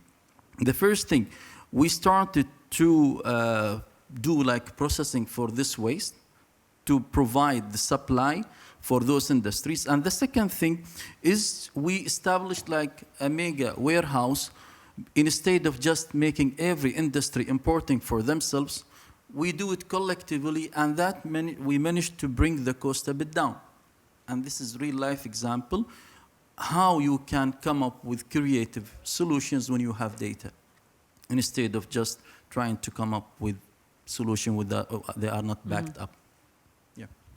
Speaker 3: The first thing, we started to do like processing for this waste to provide the supply for those industries. And the second thing is we established like a mega warehouse. Instead of just making every industry importing for themselves, we do it collectively, and we managed to bring the cost a bit down. And this is real-life example, how you can come up with creative solutions when you have data, instead of just trying to come up with solutions they are not backed up.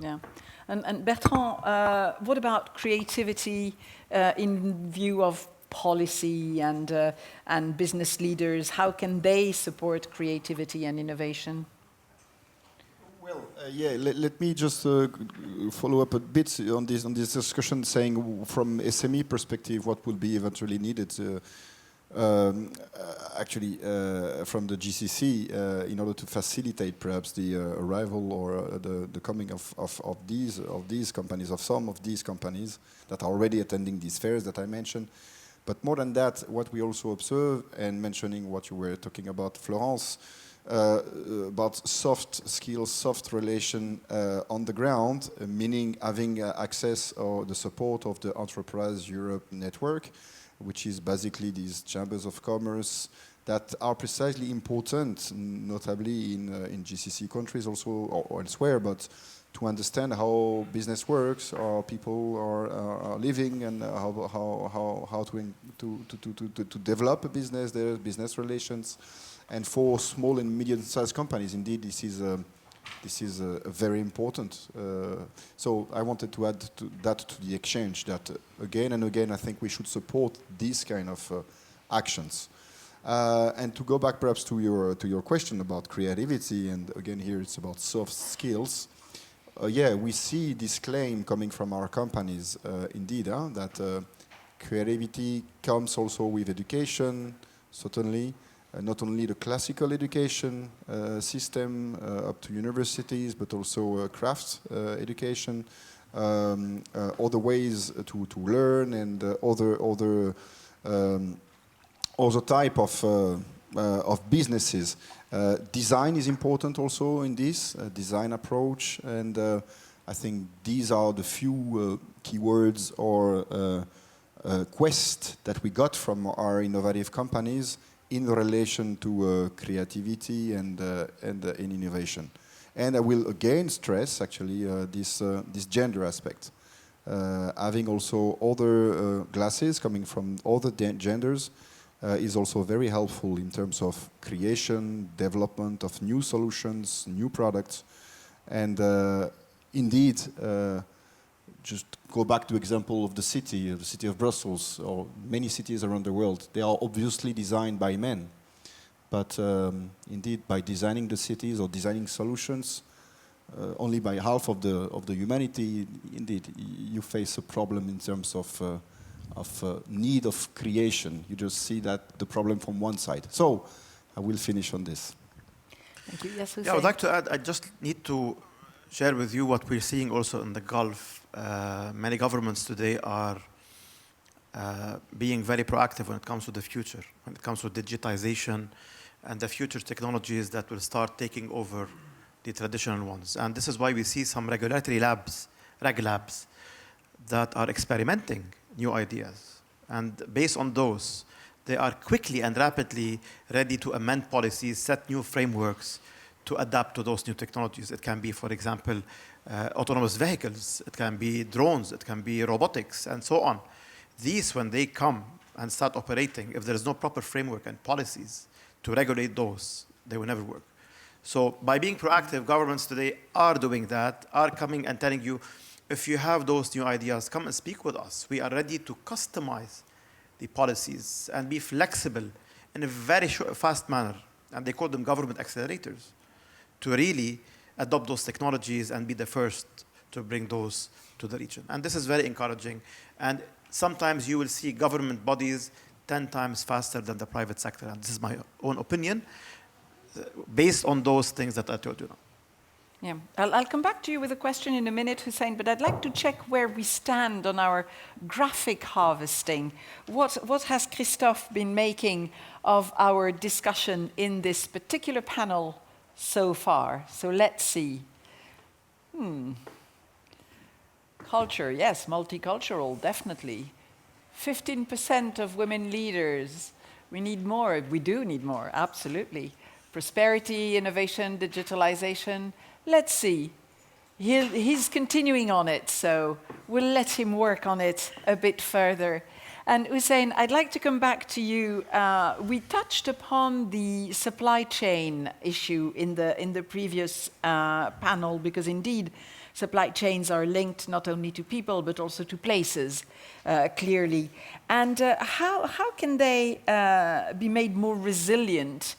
Speaker 1: Yeah. And Bertrand, what about creativity in view of policy and business leaders? How can they support creativity and innovation?
Speaker 2: Well, let me just follow up a bit on this discussion, saying from SME perspective, what will be eventually needed actually from the GCC in order to facilitate perhaps the arrival or the coming of these companies, of some of these companies that are already attending these fairs that I mentioned. But more than that, what we also observe, and mentioning what you were talking about, Florence, about soft skills, soft relation on the ground, meaning having access or the support of the Enterprise Europe network, which is basically these chambers of commerce that are precisely important, notably in GCC countries also or elsewhere, but to understand how business works, how people are living, and how to develop a business, their business relations. And for small and medium-sized companies, indeed, this is very important. So I wanted to add to the exchange that again and again, I think we should support these kind of actions. And to go back perhaps to your question about creativity, and again here it's about soft skills. We see this claim coming from our companies, indeed, that creativity comes also with education, certainly. Not only the classical education system up to universities, but also craft education, other ways to learn, and other type of businesses. Design is important also in this design approach, and I think these are the few keywords or quests that we got from our innovative companies in relation to creativity and innovation. And I will again stress actually this gender aspect. Having also other glasses coming from other genders is also very helpful in terms of creation, development of new solutions, new products. And indeed, just go back to example of the city of Brussels, or many cities around the world. They are obviously designed by men. But indeed, by designing the cities or designing solutions, only by half of the humanity, indeed, you face a problem in terms of need of creation. You just see that the problem from one side. So I will finish on this.
Speaker 1: Thank you. Yes,
Speaker 4: I would like to add, I just need to share with you what we're seeing also in the Gulf. Many governments today are being very proactive when it comes to the future, when it comes to digitization and the future technologies that will start taking over the traditional ones. And this is why we see some regulatory labs, reg labs, that are experimenting new ideas. And based on those, they are quickly and rapidly ready to amend policies, set new frameworks to adapt to those new technologies. It can be, for example, autonomous vehicles, it can be drones, it can be robotics, and so on. These, when they come and start operating, if there is no proper framework and policies to regulate those, they will never work. So by being proactive, governments today are doing that, are coming and telling you, if you have those new ideas, come and speak with us. We are ready to customize the policies and be flexible in a very fast manner. And they call them government accelerators, to really adopt those technologies and be the first to bring those to the region. And this is very encouraging. And sometimes you will see government bodies 10 times faster than the private sector. And this is my own opinion, based on those things that I told you now.
Speaker 1: Yeah, I'll come back to you with a question in a minute, Hussein, but I'd like to check where we stand on our graphic harvesting. What has Christophe been making of our discussion in this particular panel so far? So let's see. Culture, yes, multicultural, definitely. 15% of women leaders. We need more. We do need more, absolutely. Prosperity, innovation, digitalization. Let's see. He's continuing on it, so we'll let him work on it a bit further. And Hussein, I'd like to come back to you. We touched upon the supply chain issue in the previous panel, because indeed, supply chains are linked not only to people, but also to places, clearly. And how can they be made more resilient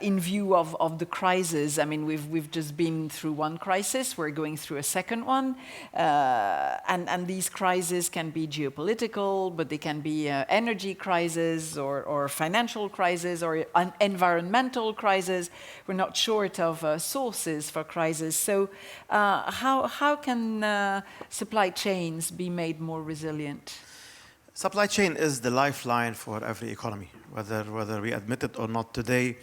Speaker 1: in view of the crisis? I mean, we've just been through one crisis, we're going through a second one, and these crises can be geopolitical, but they can be energy crises or financial crises or an environmental crisis. We're not short of sources for crises. So how can supply chains be made more resilient?
Speaker 4: Supply chain is the lifeline for every economy, whether we admit it or not. Today,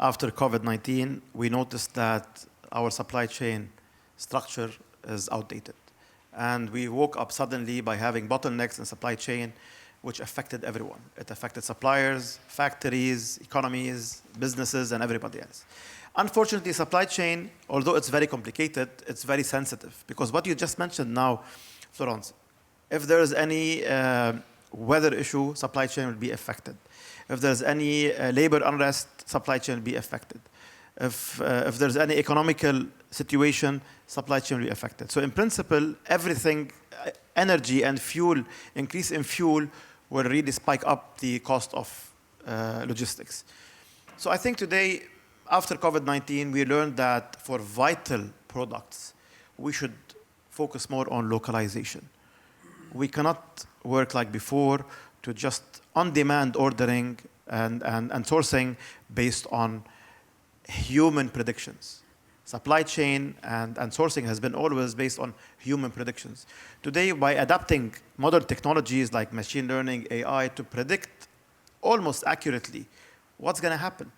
Speaker 4: after COVID-19, we noticed that our supply chain structure is outdated. And we woke up suddenly by having bottlenecks in supply chain, which affected everyone. It affected suppliers, factories, economies, businesses, and everybody else. Unfortunately, supply chain, although it's very complicated, it's very sensitive. Because what you just mentioned now, Florence, if there is any weather issue, supply chain will be affected. If there's any labor unrest, supply chain will be affected. If there's any economical situation, supply chain will be affected. So in principle, everything, energy and fuel, increase in fuel will really spike up the cost of logistics. So I think today, after COVID-19, we learned that for vital products, we should focus more on localization. We cannot work like before to just on-demand ordering and sourcing based on human predictions. Supply chain and sourcing has been always based on human predictions. Today, by adapting modern technologies like machine learning, AI, to predict almost accurately what's going to happen.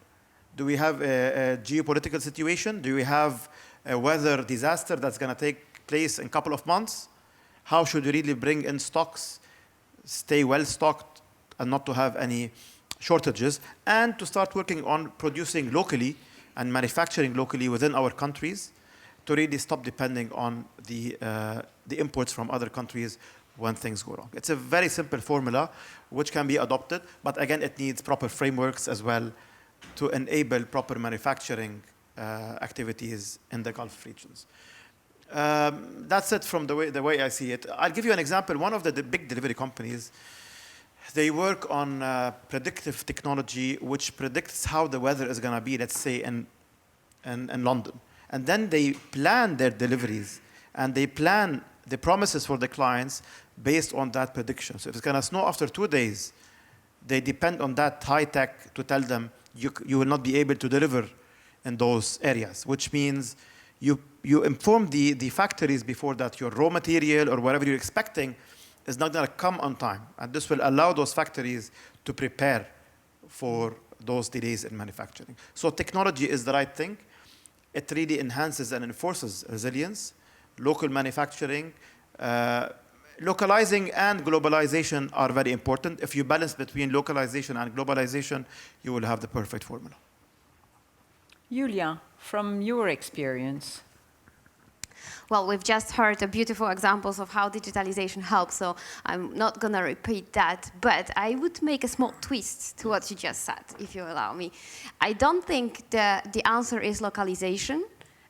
Speaker 4: Do we have a geopolitical situation? Do we have a weather disaster that's going to take place in a couple of months? How should we really bring in stocks, stay well stocked, and not to have any shortages, and to start working on producing locally and manufacturing locally within our countries to really stop depending on the imports from other countries when things go wrong. It's a very simple formula which can be adopted, but again, it needs proper frameworks as well to enable proper manufacturing activities in the Gulf regions. That's it from the way I see it. I'll give you an example. One of the big delivery companies, they work on predictive technology which predicts how the weather is going to be, let's say, in London. And then they plan their deliveries and they plan the promises for the clients based on that prediction. So if it's going to snow after 2 days, they depend on that high tech to tell them you will not be able to deliver in those areas, which means you inform the factories before that your raw material or whatever you're expecting is not going to come on time. And this will allow those factories to prepare for those delays in manufacturing. So technology is the right thing. It really enhances and enforces resilience, local manufacturing. Localizing and globalization are very important. If you balance between localization and globalization, you will have the perfect formula.
Speaker 1: Julia, from your experience.
Speaker 5: Well, we've just heard beautiful examples of how digitalization helps, so I'm not going to repeat that, but I would make a small twist to what you just said, if you allow me. I don't think the answer is localization,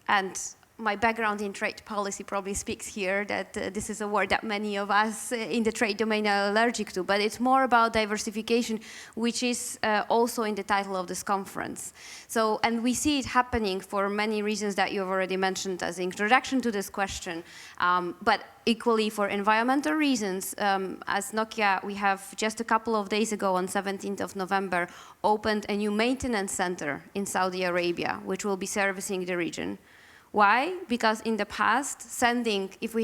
Speaker 5: and my background in trade policy probably speaks here that this is a word that many of us in the trade domain are allergic to, but it's more about diversification, which is also in the title of this conference. So, and we see it happening for many reasons that you've already mentioned as introduction to this question, but equally for environmental reasons. As Nokia, we have just a couple of days ago on 17th of November opened a new maintenance center in Saudi Arabia, which will be servicing the region. Why? Because in the past, if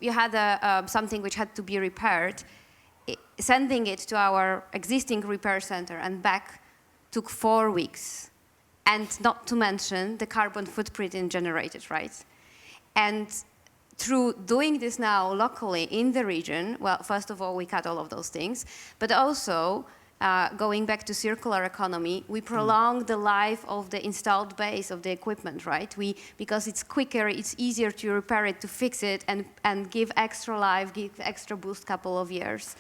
Speaker 5: you had something which had to be repaired, sending it to our existing repair center and back took 4 weeks. And not to mention the carbon footprint it generated, right? And through doing this now locally in the region, well, first of all, we cut all of those things, but also going back to circular economy, we prolong the life of the installed base of the equipment, right? Because it's quicker, it's easier to repair it, to fix it, and give extra life, give extra boost couple of years.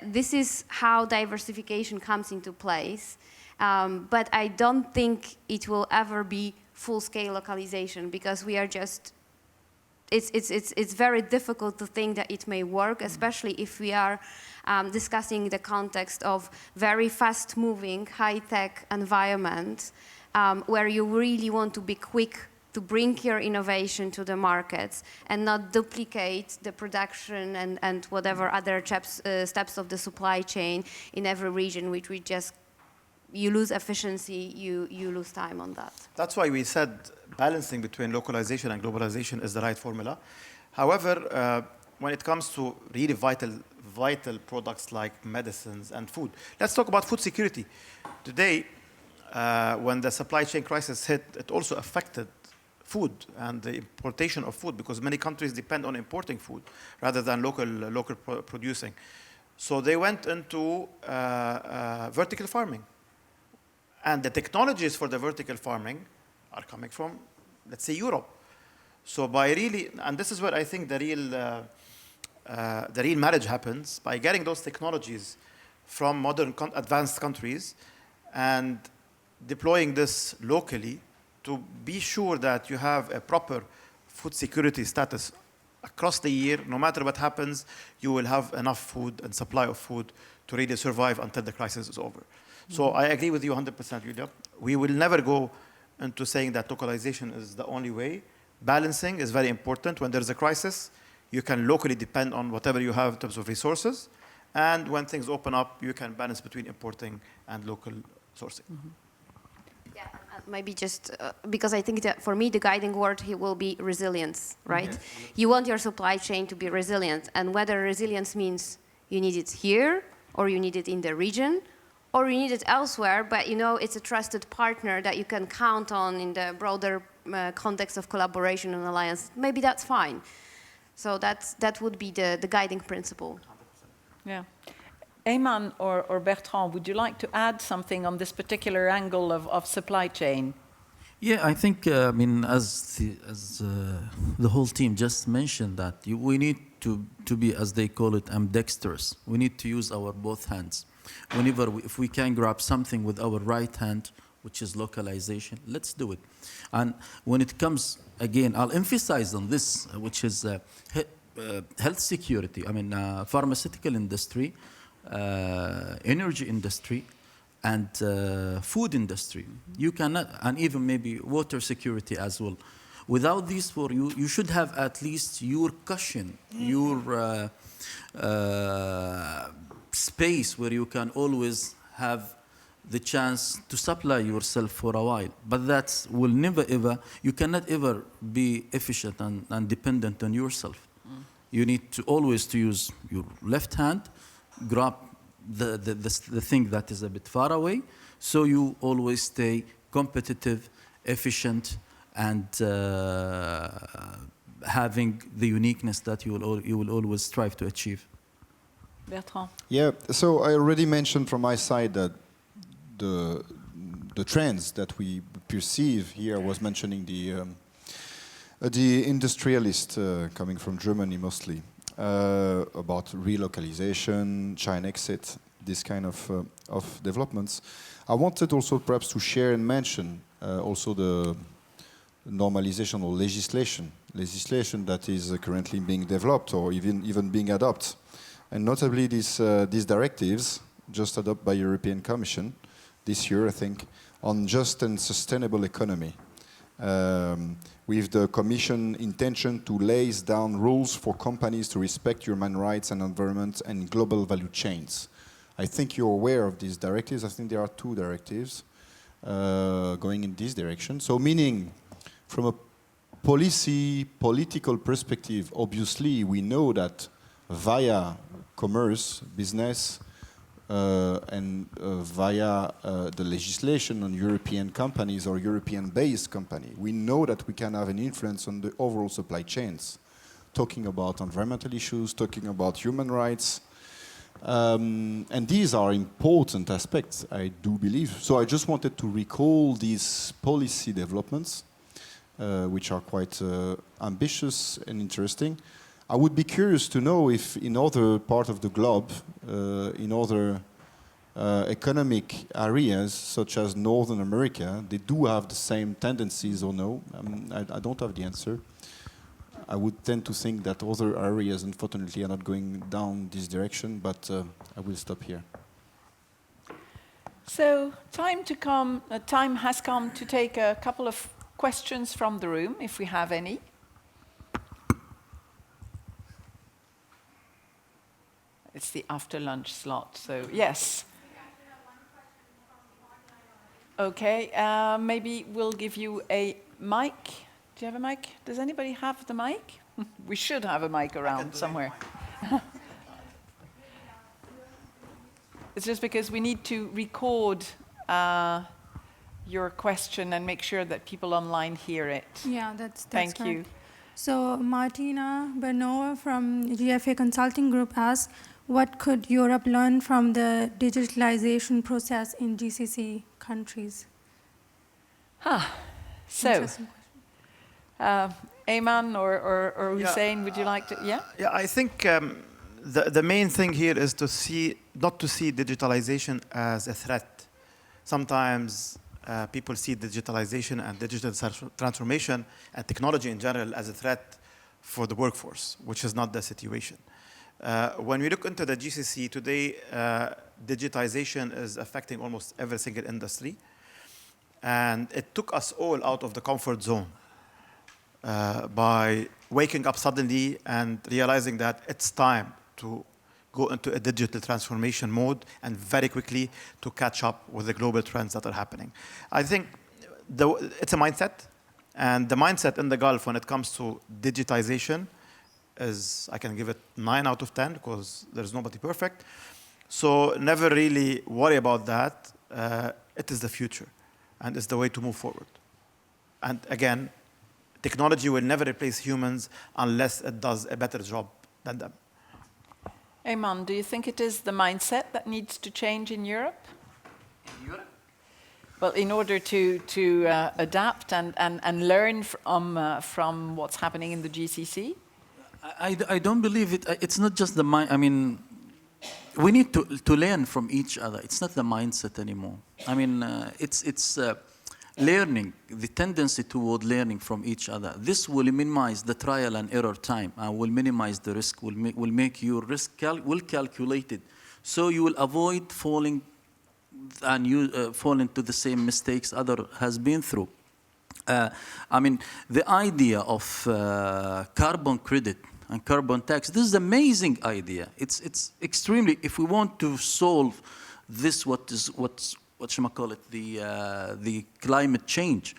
Speaker 5: This is how diversification comes into place. But I don't think it will ever be full-scale localization because we are just, it's very difficult to think that it may work, especially if we are discussing the context of very fast-moving, high-tech environment where you really want to be quick to bring your innovation to the markets and not duplicate the production and whatever other steps of the supply chain in every region, which we just, you lose efficiency, you lose time on that.
Speaker 4: That's why we said balancing between localization and globalization is the right formula. However, when it comes to really vital products like medicines and food, let's talk about food security. Today, when the supply chain crisis hit, it also affected food and the importation of food because many countries depend on importing food rather than local producing. So they went into vertical farming. And the technologies for the vertical farming are coming from, let's say, Europe. So by really, and this is where I think the real marriage happens, by getting those technologies from modern advanced countries and deploying this locally to be sure that you have a proper food security status across the year. No matter what happens, you will have enough food and supply of food to really survive until the crisis is over. So I agree with you 100%, Julia. We will never go into saying that localization is the only way. Balancing is very important. When there's a crisis, you can locally depend on whatever you have in terms of resources. And when things open up, you can balance between importing and local sourcing.
Speaker 5: Mm-hmm. Yeah, maybe just because I think that for me, the guiding word here will be resilience, right? Mm-hmm. You want your supply chain to be resilient. And whether resilience means you need it here or you need it in the region, or you need it elsewhere, but you know it's a trusted partner that you can count on in the broader context of collaboration and alliance, maybe that's fine. So that would be the guiding principle.
Speaker 1: 100%. Yeah. Ayman or Bertrand, would you like to add something on this particular angle of supply chain?
Speaker 3: Yeah, I think, I mean, as the whole team just mentioned that we need to be, as they call it, ambidextrous. We need to use our both hands. If we can grab something with our right hand, which is localization, let's do it. And when it comes, again, I'll emphasize on this, which is health security. I mean, pharmaceutical industry, energy industry, and food industry. You cannot, and even maybe water security as well. Without these four, you should have at least your cushion, your space where you can always have the chance to supply yourself for a while. But that will never ever, you cannot ever be efficient and dependent on yourself. You need to always to use your left hand, grab the thing that is a bit far away, so you always stay competitive, efficient, and having the uniqueness that you will always strive to achieve.
Speaker 1: Bertrand?
Speaker 2: Yeah, so I already mentioned from my side that the trends that we perceive here, I was mentioning the industrialist coming from Germany mostly, about relocalization, China exit, this kind of developments. I wanted also perhaps to share and mention also the normalization or legislation that is currently being developed or even being adopted. And notably these directives just adopted by European Commission this year, I think, on just and sustainable economy. With the Commission intention to lay down rules for companies to respect human rights and environment and global value chains. I think you're aware of these directives. I think there are 2 directives going in this direction. So meaning, from a political perspective, obviously we know that via commerce, business, and via the legislation on European companies or European-based company, we know that we can have an influence on the overall supply chains, talking about environmental issues, talking about human rights, and these are important aspects, I do believe. So I just wanted to recall these policy developments, which are quite ambitious and interesting. I would be curious to know if in other parts of the globe, in other economic areas, such as Northern America, they do have the same tendencies or no. I don't have the answer. I would tend to think that other areas, unfortunately, are not going down this direction, but I will stop here.
Speaker 1: So time has come to take a couple of questions from the room, if we have any. It's the after lunch slot, so yes. Okay, maybe we'll give you a mic. Do you have a mic? Does anybody have the mic? We should have a mic around somewhere. It's just because we need to record your question and make sure that people online hear it.
Speaker 6: Yeah, that's
Speaker 1: Thank
Speaker 6: correct.
Speaker 1: you.
Speaker 6: So Martina Bernova from GFA Consulting Group asks, what could Europe learn from the digitalization process in GCC countries?
Speaker 1: So, Ayman or Hussein, would you like to? Yeah.
Speaker 4: Yeah, I think the main thing here is not to see digitalization as a threat. Sometimes people see digitalization and digital transformation and technology in general as a threat for the workforce, which is not the situation. When we look into the GCC today, digitization is affecting almost every single industry. And it took us all out of the comfort zone by waking up suddenly and realizing that it's time to go into a digital transformation mode and very quickly to catch up with the global trends that are happening. I think it's a mindset. And the mindset in the Gulf when it comes to digitization is, I can give it 9 out of 10 because there's nobody perfect. So never really worry about that. It is the future and it's the way to move forward. And again, technology will never replace humans unless it does a better job than them.
Speaker 1: Ayman, do you think it is the mindset that needs to change in Europe?
Speaker 3: In Europe?
Speaker 1: Well, in order to adapt and learn from what's happening in the GCC?
Speaker 3: I don't believe it. It's not just the mind. I mean, we need to learn from each other. It's not the mindset anymore. I mean, it's learning, the tendency toward learning from each other. This will minimize the trial and error time and will minimize the risk, will make your risk calculated. So you will avoid falling and fall into the same mistakes other has been through. I mean, the idea of carbon credit and carbon tax, this is an amazing idea. It's extremely, if we want to solve this, what's whatchamacallit, the climate change.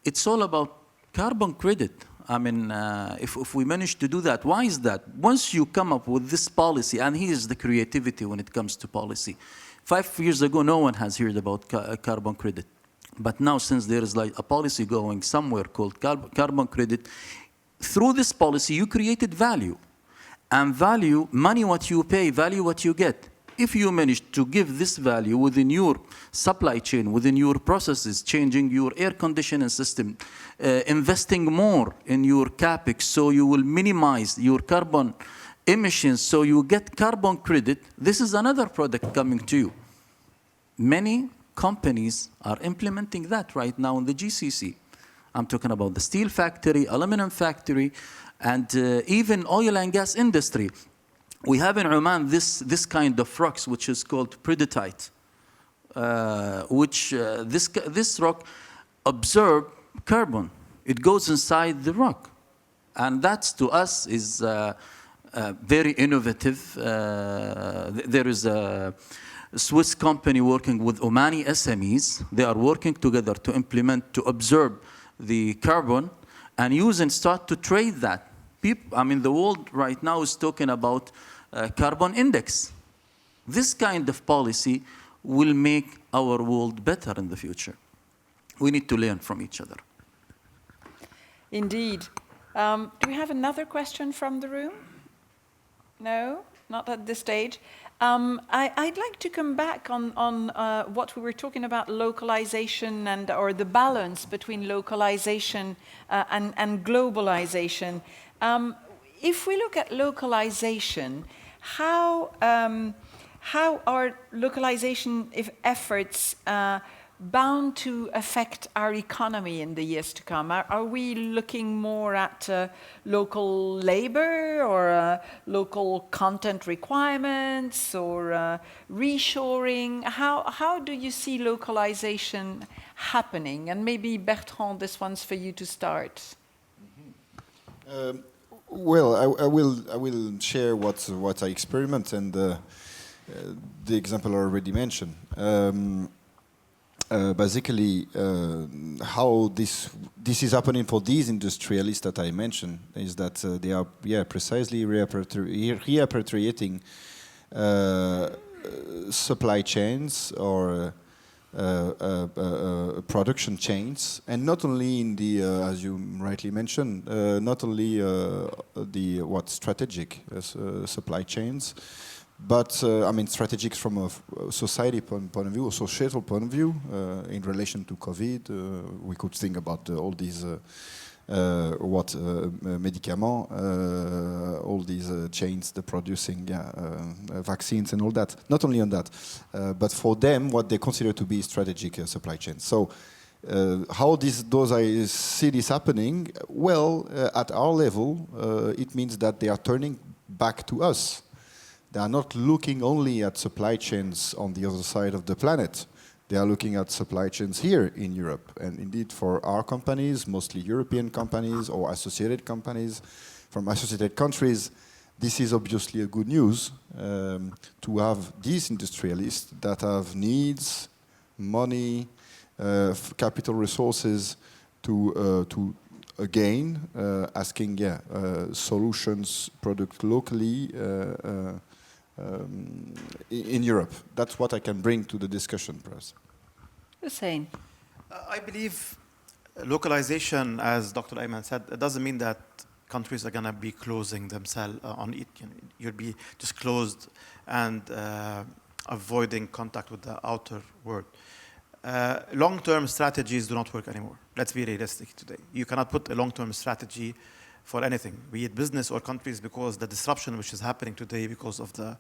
Speaker 3: It's all about carbon credit. I mean, if we manage to do that, why is that? Once you come up with this policy, and here's the creativity when it comes to policy. 5 years ago, no one has heard about carbon credit. But now, since there is like a policy going somewhere called carbon credit, through this policy, you created value. And value, money what you pay, value what you get. If you manage to give this value within your supply chain, within your processes, changing your air conditioning system, investing more in your capex so you will minimize your carbon emissions so you get carbon credit, this is another product coming to you. Many companies are implementing that right now in the GCC. I'm talking about the steel factory, aluminum factory, and even oil and gas industry. We have in Oman this kind of rocks, which is called preditite, this rock absorbs carbon. It goes inside the rock. And that, to us, is very innovative. There is a Swiss company working with Omani SMEs. They are working together to implement, to absorb the carbon and use and start to trade that. People, I mean, the world right now is talking about carbon index. This kind of policy will make our world better in the future. We need to learn from each other.
Speaker 1: Indeed. Do we have another question from the room? No, not at this stage. I'd like to come back on what we were talking about, localization or the balance between localization and globalization. If we look at localization, how are localization efforts bound to affect our economy in the years to come? Are we looking more at local labor or local content requirements or reshoring? How do you see localization happening? And maybe Bertrand, this one's for you to start.
Speaker 2: Well, I will share what I experiment and the example I already mentioned. Basically, how this is happening for these industrialists that I mentioned is that they are precisely repatriating supply chains or production chains, and not only in the, as you rightly mentioned, not only the strategic supply chains, but I mean strategic from a society point of view, a societal point of view. In relation to COVID, we could think about all these medicaments, all these chains, the producing vaccines and all that. Not only on that, but for them, what they consider to be strategic supply chains. So, how I see this happening? Well, at our level, it means that they are turning back to us. They are not looking only at supply chains on the other side of the planet. They are looking at supply chains here in Europe. And indeed, for our companies, mostly European companies or associated companies from associated countries, this is obviously a good news to have these industrialists that have needs, money, capital resources to again asking solutions, product locally in Europe. That's what I can bring to the discussion, perhaps.
Speaker 1: Hussein.
Speaker 4: I believe localization, as Dr. Ayman said, it doesn't mean that countries are going to be closing themselves on it. You'll be just closed and avoiding contact with the outer world. Long-term strategies do not work anymore. Let's be realistic today. You cannot put a long-term strategy for anything, be it business or countries, because the disruption which is happening today because of the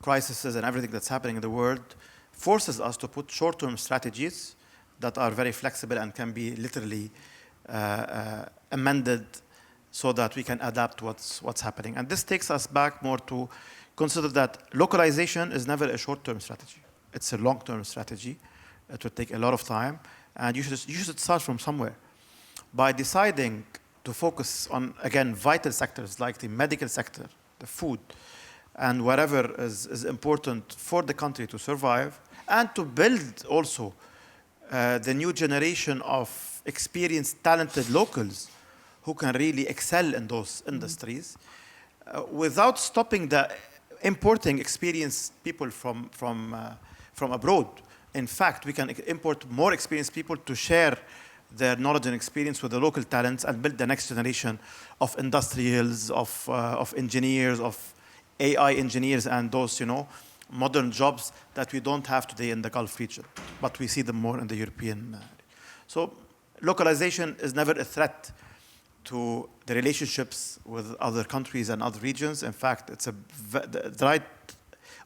Speaker 4: crises and everything that's happening in the world forces us to put short-term strategies that are very flexible and can be literally amended so that we can adapt what's happening. And this takes us back more to consider that localization is never a short-term strategy. It's a long-term strategy. It will take a lot of time, and you should start from somewhere. By deciding to focus on, again, vital sectors like the medical sector, the food, and whatever is important for the country to survive, and to build also the new generation of experienced, talented locals who can really excel in those industries without stopping the importing experienced people from abroad. In fact, we can import more experienced people to share their knowledge and experience with the local talents and build the next generation of industrials, of engineers, of AI engineers, and those, modern jobs that we don't have today in the Gulf region, but we see them more in the European. So localization is never a threat to the relationships with other countries and other regions. In fact, it's the right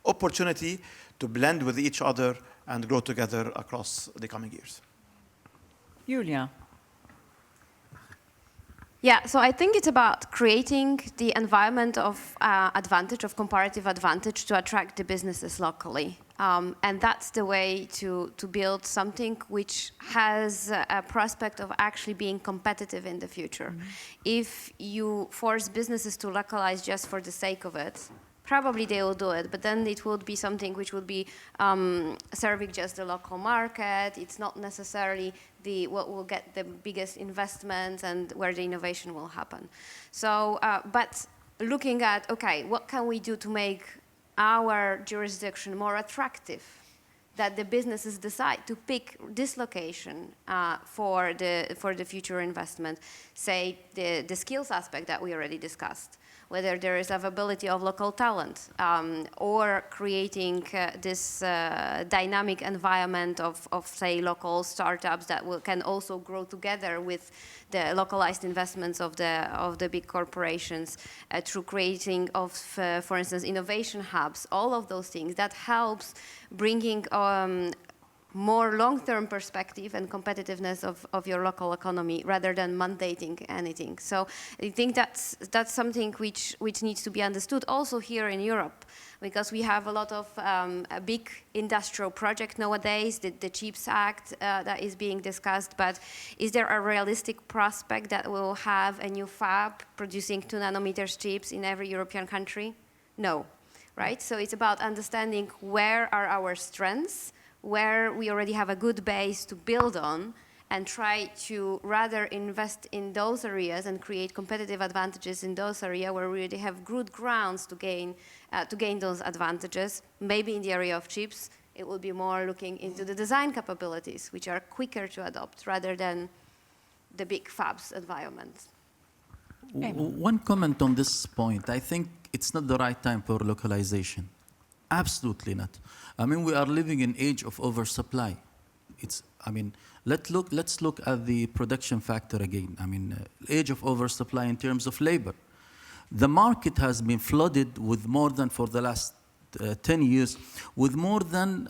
Speaker 4: opportunity to blend with each other and grow together across the coming years.
Speaker 1: Julia.
Speaker 5: Yeah, so I think it's about creating the environment of advantage, of comparative advantage to attract the businesses locally. And that's the way to build something which has a prospect of actually being competitive in the future. If you force businesses to localize just for the sake of it, probably they will do it, but then it would be something which would be serving just the local market. It's not necessarily what will get the biggest investments and where the innovation will happen. So, but looking at, okay, what can we do to make our jurisdiction more attractive, that the businesses decide to pick this location for the future investment, say the skills aspect that we already discussed, whether there is availability of local talent, or creating this dynamic environment of, say, local startups that can also grow together with the localized investments of the big corporations through creating of, for instance, innovation hubs, all of those things, that helps bringing more long-term perspective and competitiveness of your local economy rather than mandating anything. So I think that's something which needs to be understood also here in Europe, because we have a lot of a big industrial project nowadays, the CHIPS Act that is being discussed, but is there a realistic prospect that we'll have a new fab producing 2 nanometers chips in every European country? No, right? So it's about understanding where are our strengths, where we already have a good base to build on, and try to rather invest in those areas and create competitive advantages in those areas where we already have good grounds to gain those advantages. Maybe in the area of chips, it will be more looking into the design capabilities, which are quicker to adopt rather than the big fabs environment.
Speaker 3: One comment on this point. I think it's not the right time for localization. Absolutely not. I mean, we are living in age of oversupply. Let's look at the production factor again. I mean, age of oversupply in terms of labor. The market has been flooded with more than, for the last 10 years, with more than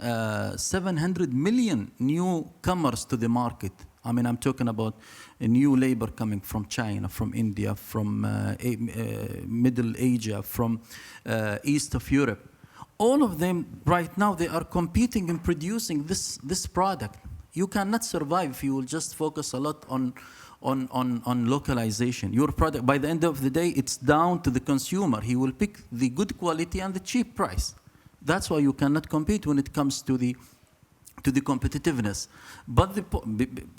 Speaker 3: 700 million newcomers to the market. I mean, I'm talking about a new labor coming from China, from India, from Middle Asia, from East of Europe. All of them right now, they are competing in producing this product. You cannot survive if you will just focus a lot on localization. Your product, by the end of the day, it's down to the consumer. He will pick the good quality and the cheap price. That's why you cannot compete when it comes to the competitiveness. But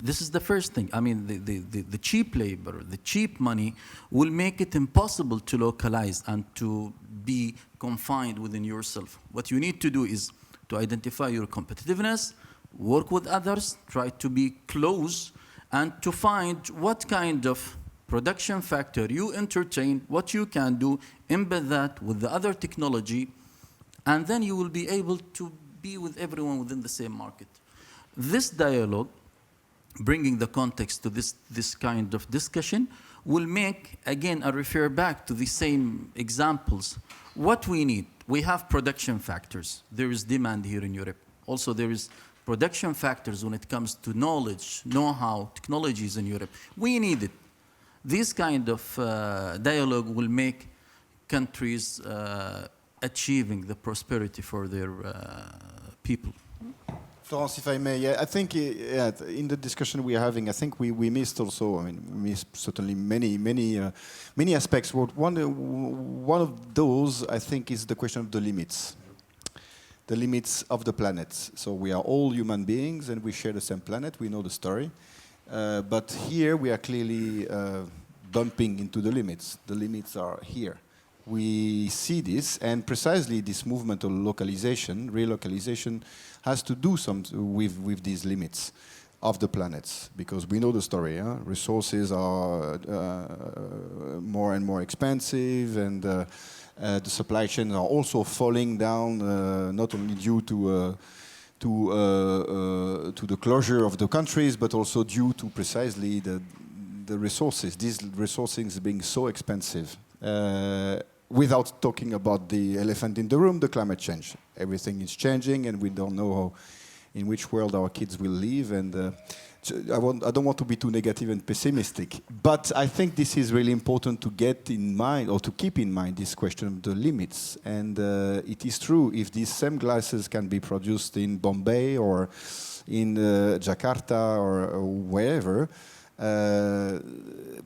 Speaker 3: this is the first thing. I mean, the cheap labor, the cheap money will make it impossible to localize and to be confined within yourself. What you need to do is to identify your competitiveness, work with others, try to be close, and to find what kind of production factor you entertain, what you can do, embed that with the other technology, and then you will be able to be with everyone within the same market. This dialogue, bringing the context to this kind of discussion, will make, again, I refer back to the same examples. What we need, we have production factors. There is demand here in Europe. Also, there is production factors when it comes to knowledge, know-how, technologies in Europe. We need it. This kind of dialogue will make countries achieving the prosperity for their people.
Speaker 2: Florence, if I may, I think in the discussion we are having, I think we missed also, we missed certainly many aspects. One of those, I think, is the question of the limits. the limits of the planet. So we are all human beings and we share the same planet, we know the story. But here we are clearly bumping into the limits. The limits are here. We see this, and precisely this movement of localization, relocalization, has to do with these limits of the planets, because we know the story. Resources are more and more expensive, and the supply chains are also falling down, not only due to the closure of the countries, but also due to precisely the resources. These resources being so expensive. Without talking about the elephant in the room, the climate change. Everything is changing, and we don't know in which world our kids will live. And I don't want to be too negative and pessimistic, but I think this is really important to get in mind, or to keep in mind, this question of the limits. And it is true, if these same glasses can be produced in Bombay or in Jakarta or wherever,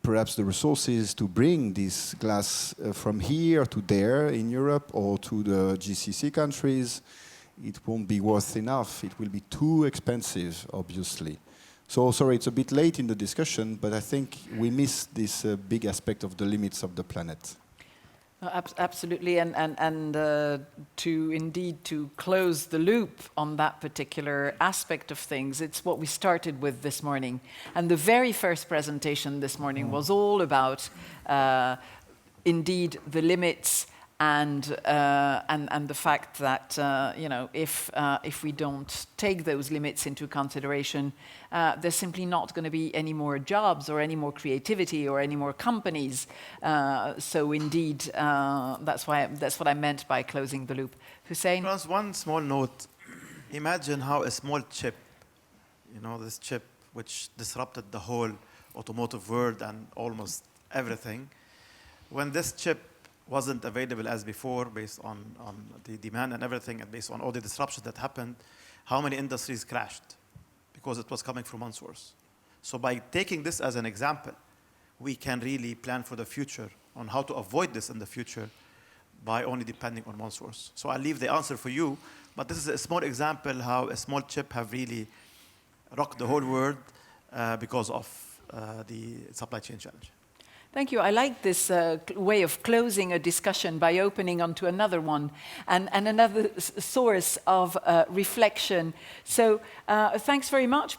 Speaker 2: perhaps the resources to bring this glass from here to there in Europe or to the GCC countries, it won't be worth enough. It will be too expensive, obviously. So, sorry, it's a bit late in the discussion, but I think we missed this big aspect of the limits of the planet.
Speaker 1: Absolutely, and to close the loop on that particular aspect of things, it's what we started with this morning. And the very first presentation this morning was all about, indeed, the limits and the fact that if we don't take those limits into consideration, there's simply not going to be any more jobs or any more creativity or any more companies. So indeed, that's what I meant by closing the loop. Hussein?
Speaker 4: One small note. Imagine how a small chip, this chip which disrupted the whole automotive world and almost everything, when this chip wasn't available as before, based on the demand and everything, and based on all the disruptions that happened, how many industries crashed because it was coming from one source. So by taking this as an example, we can really plan for the future on how to avoid this in the future by only depending on one source. So I'll leave the answer for you, but this is a small example how a small chip have really rocked the whole world because of the supply chain challenge.
Speaker 1: Thank you. I like this way of closing a discussion by opening onto another one and another source of reflection. So thanks very much.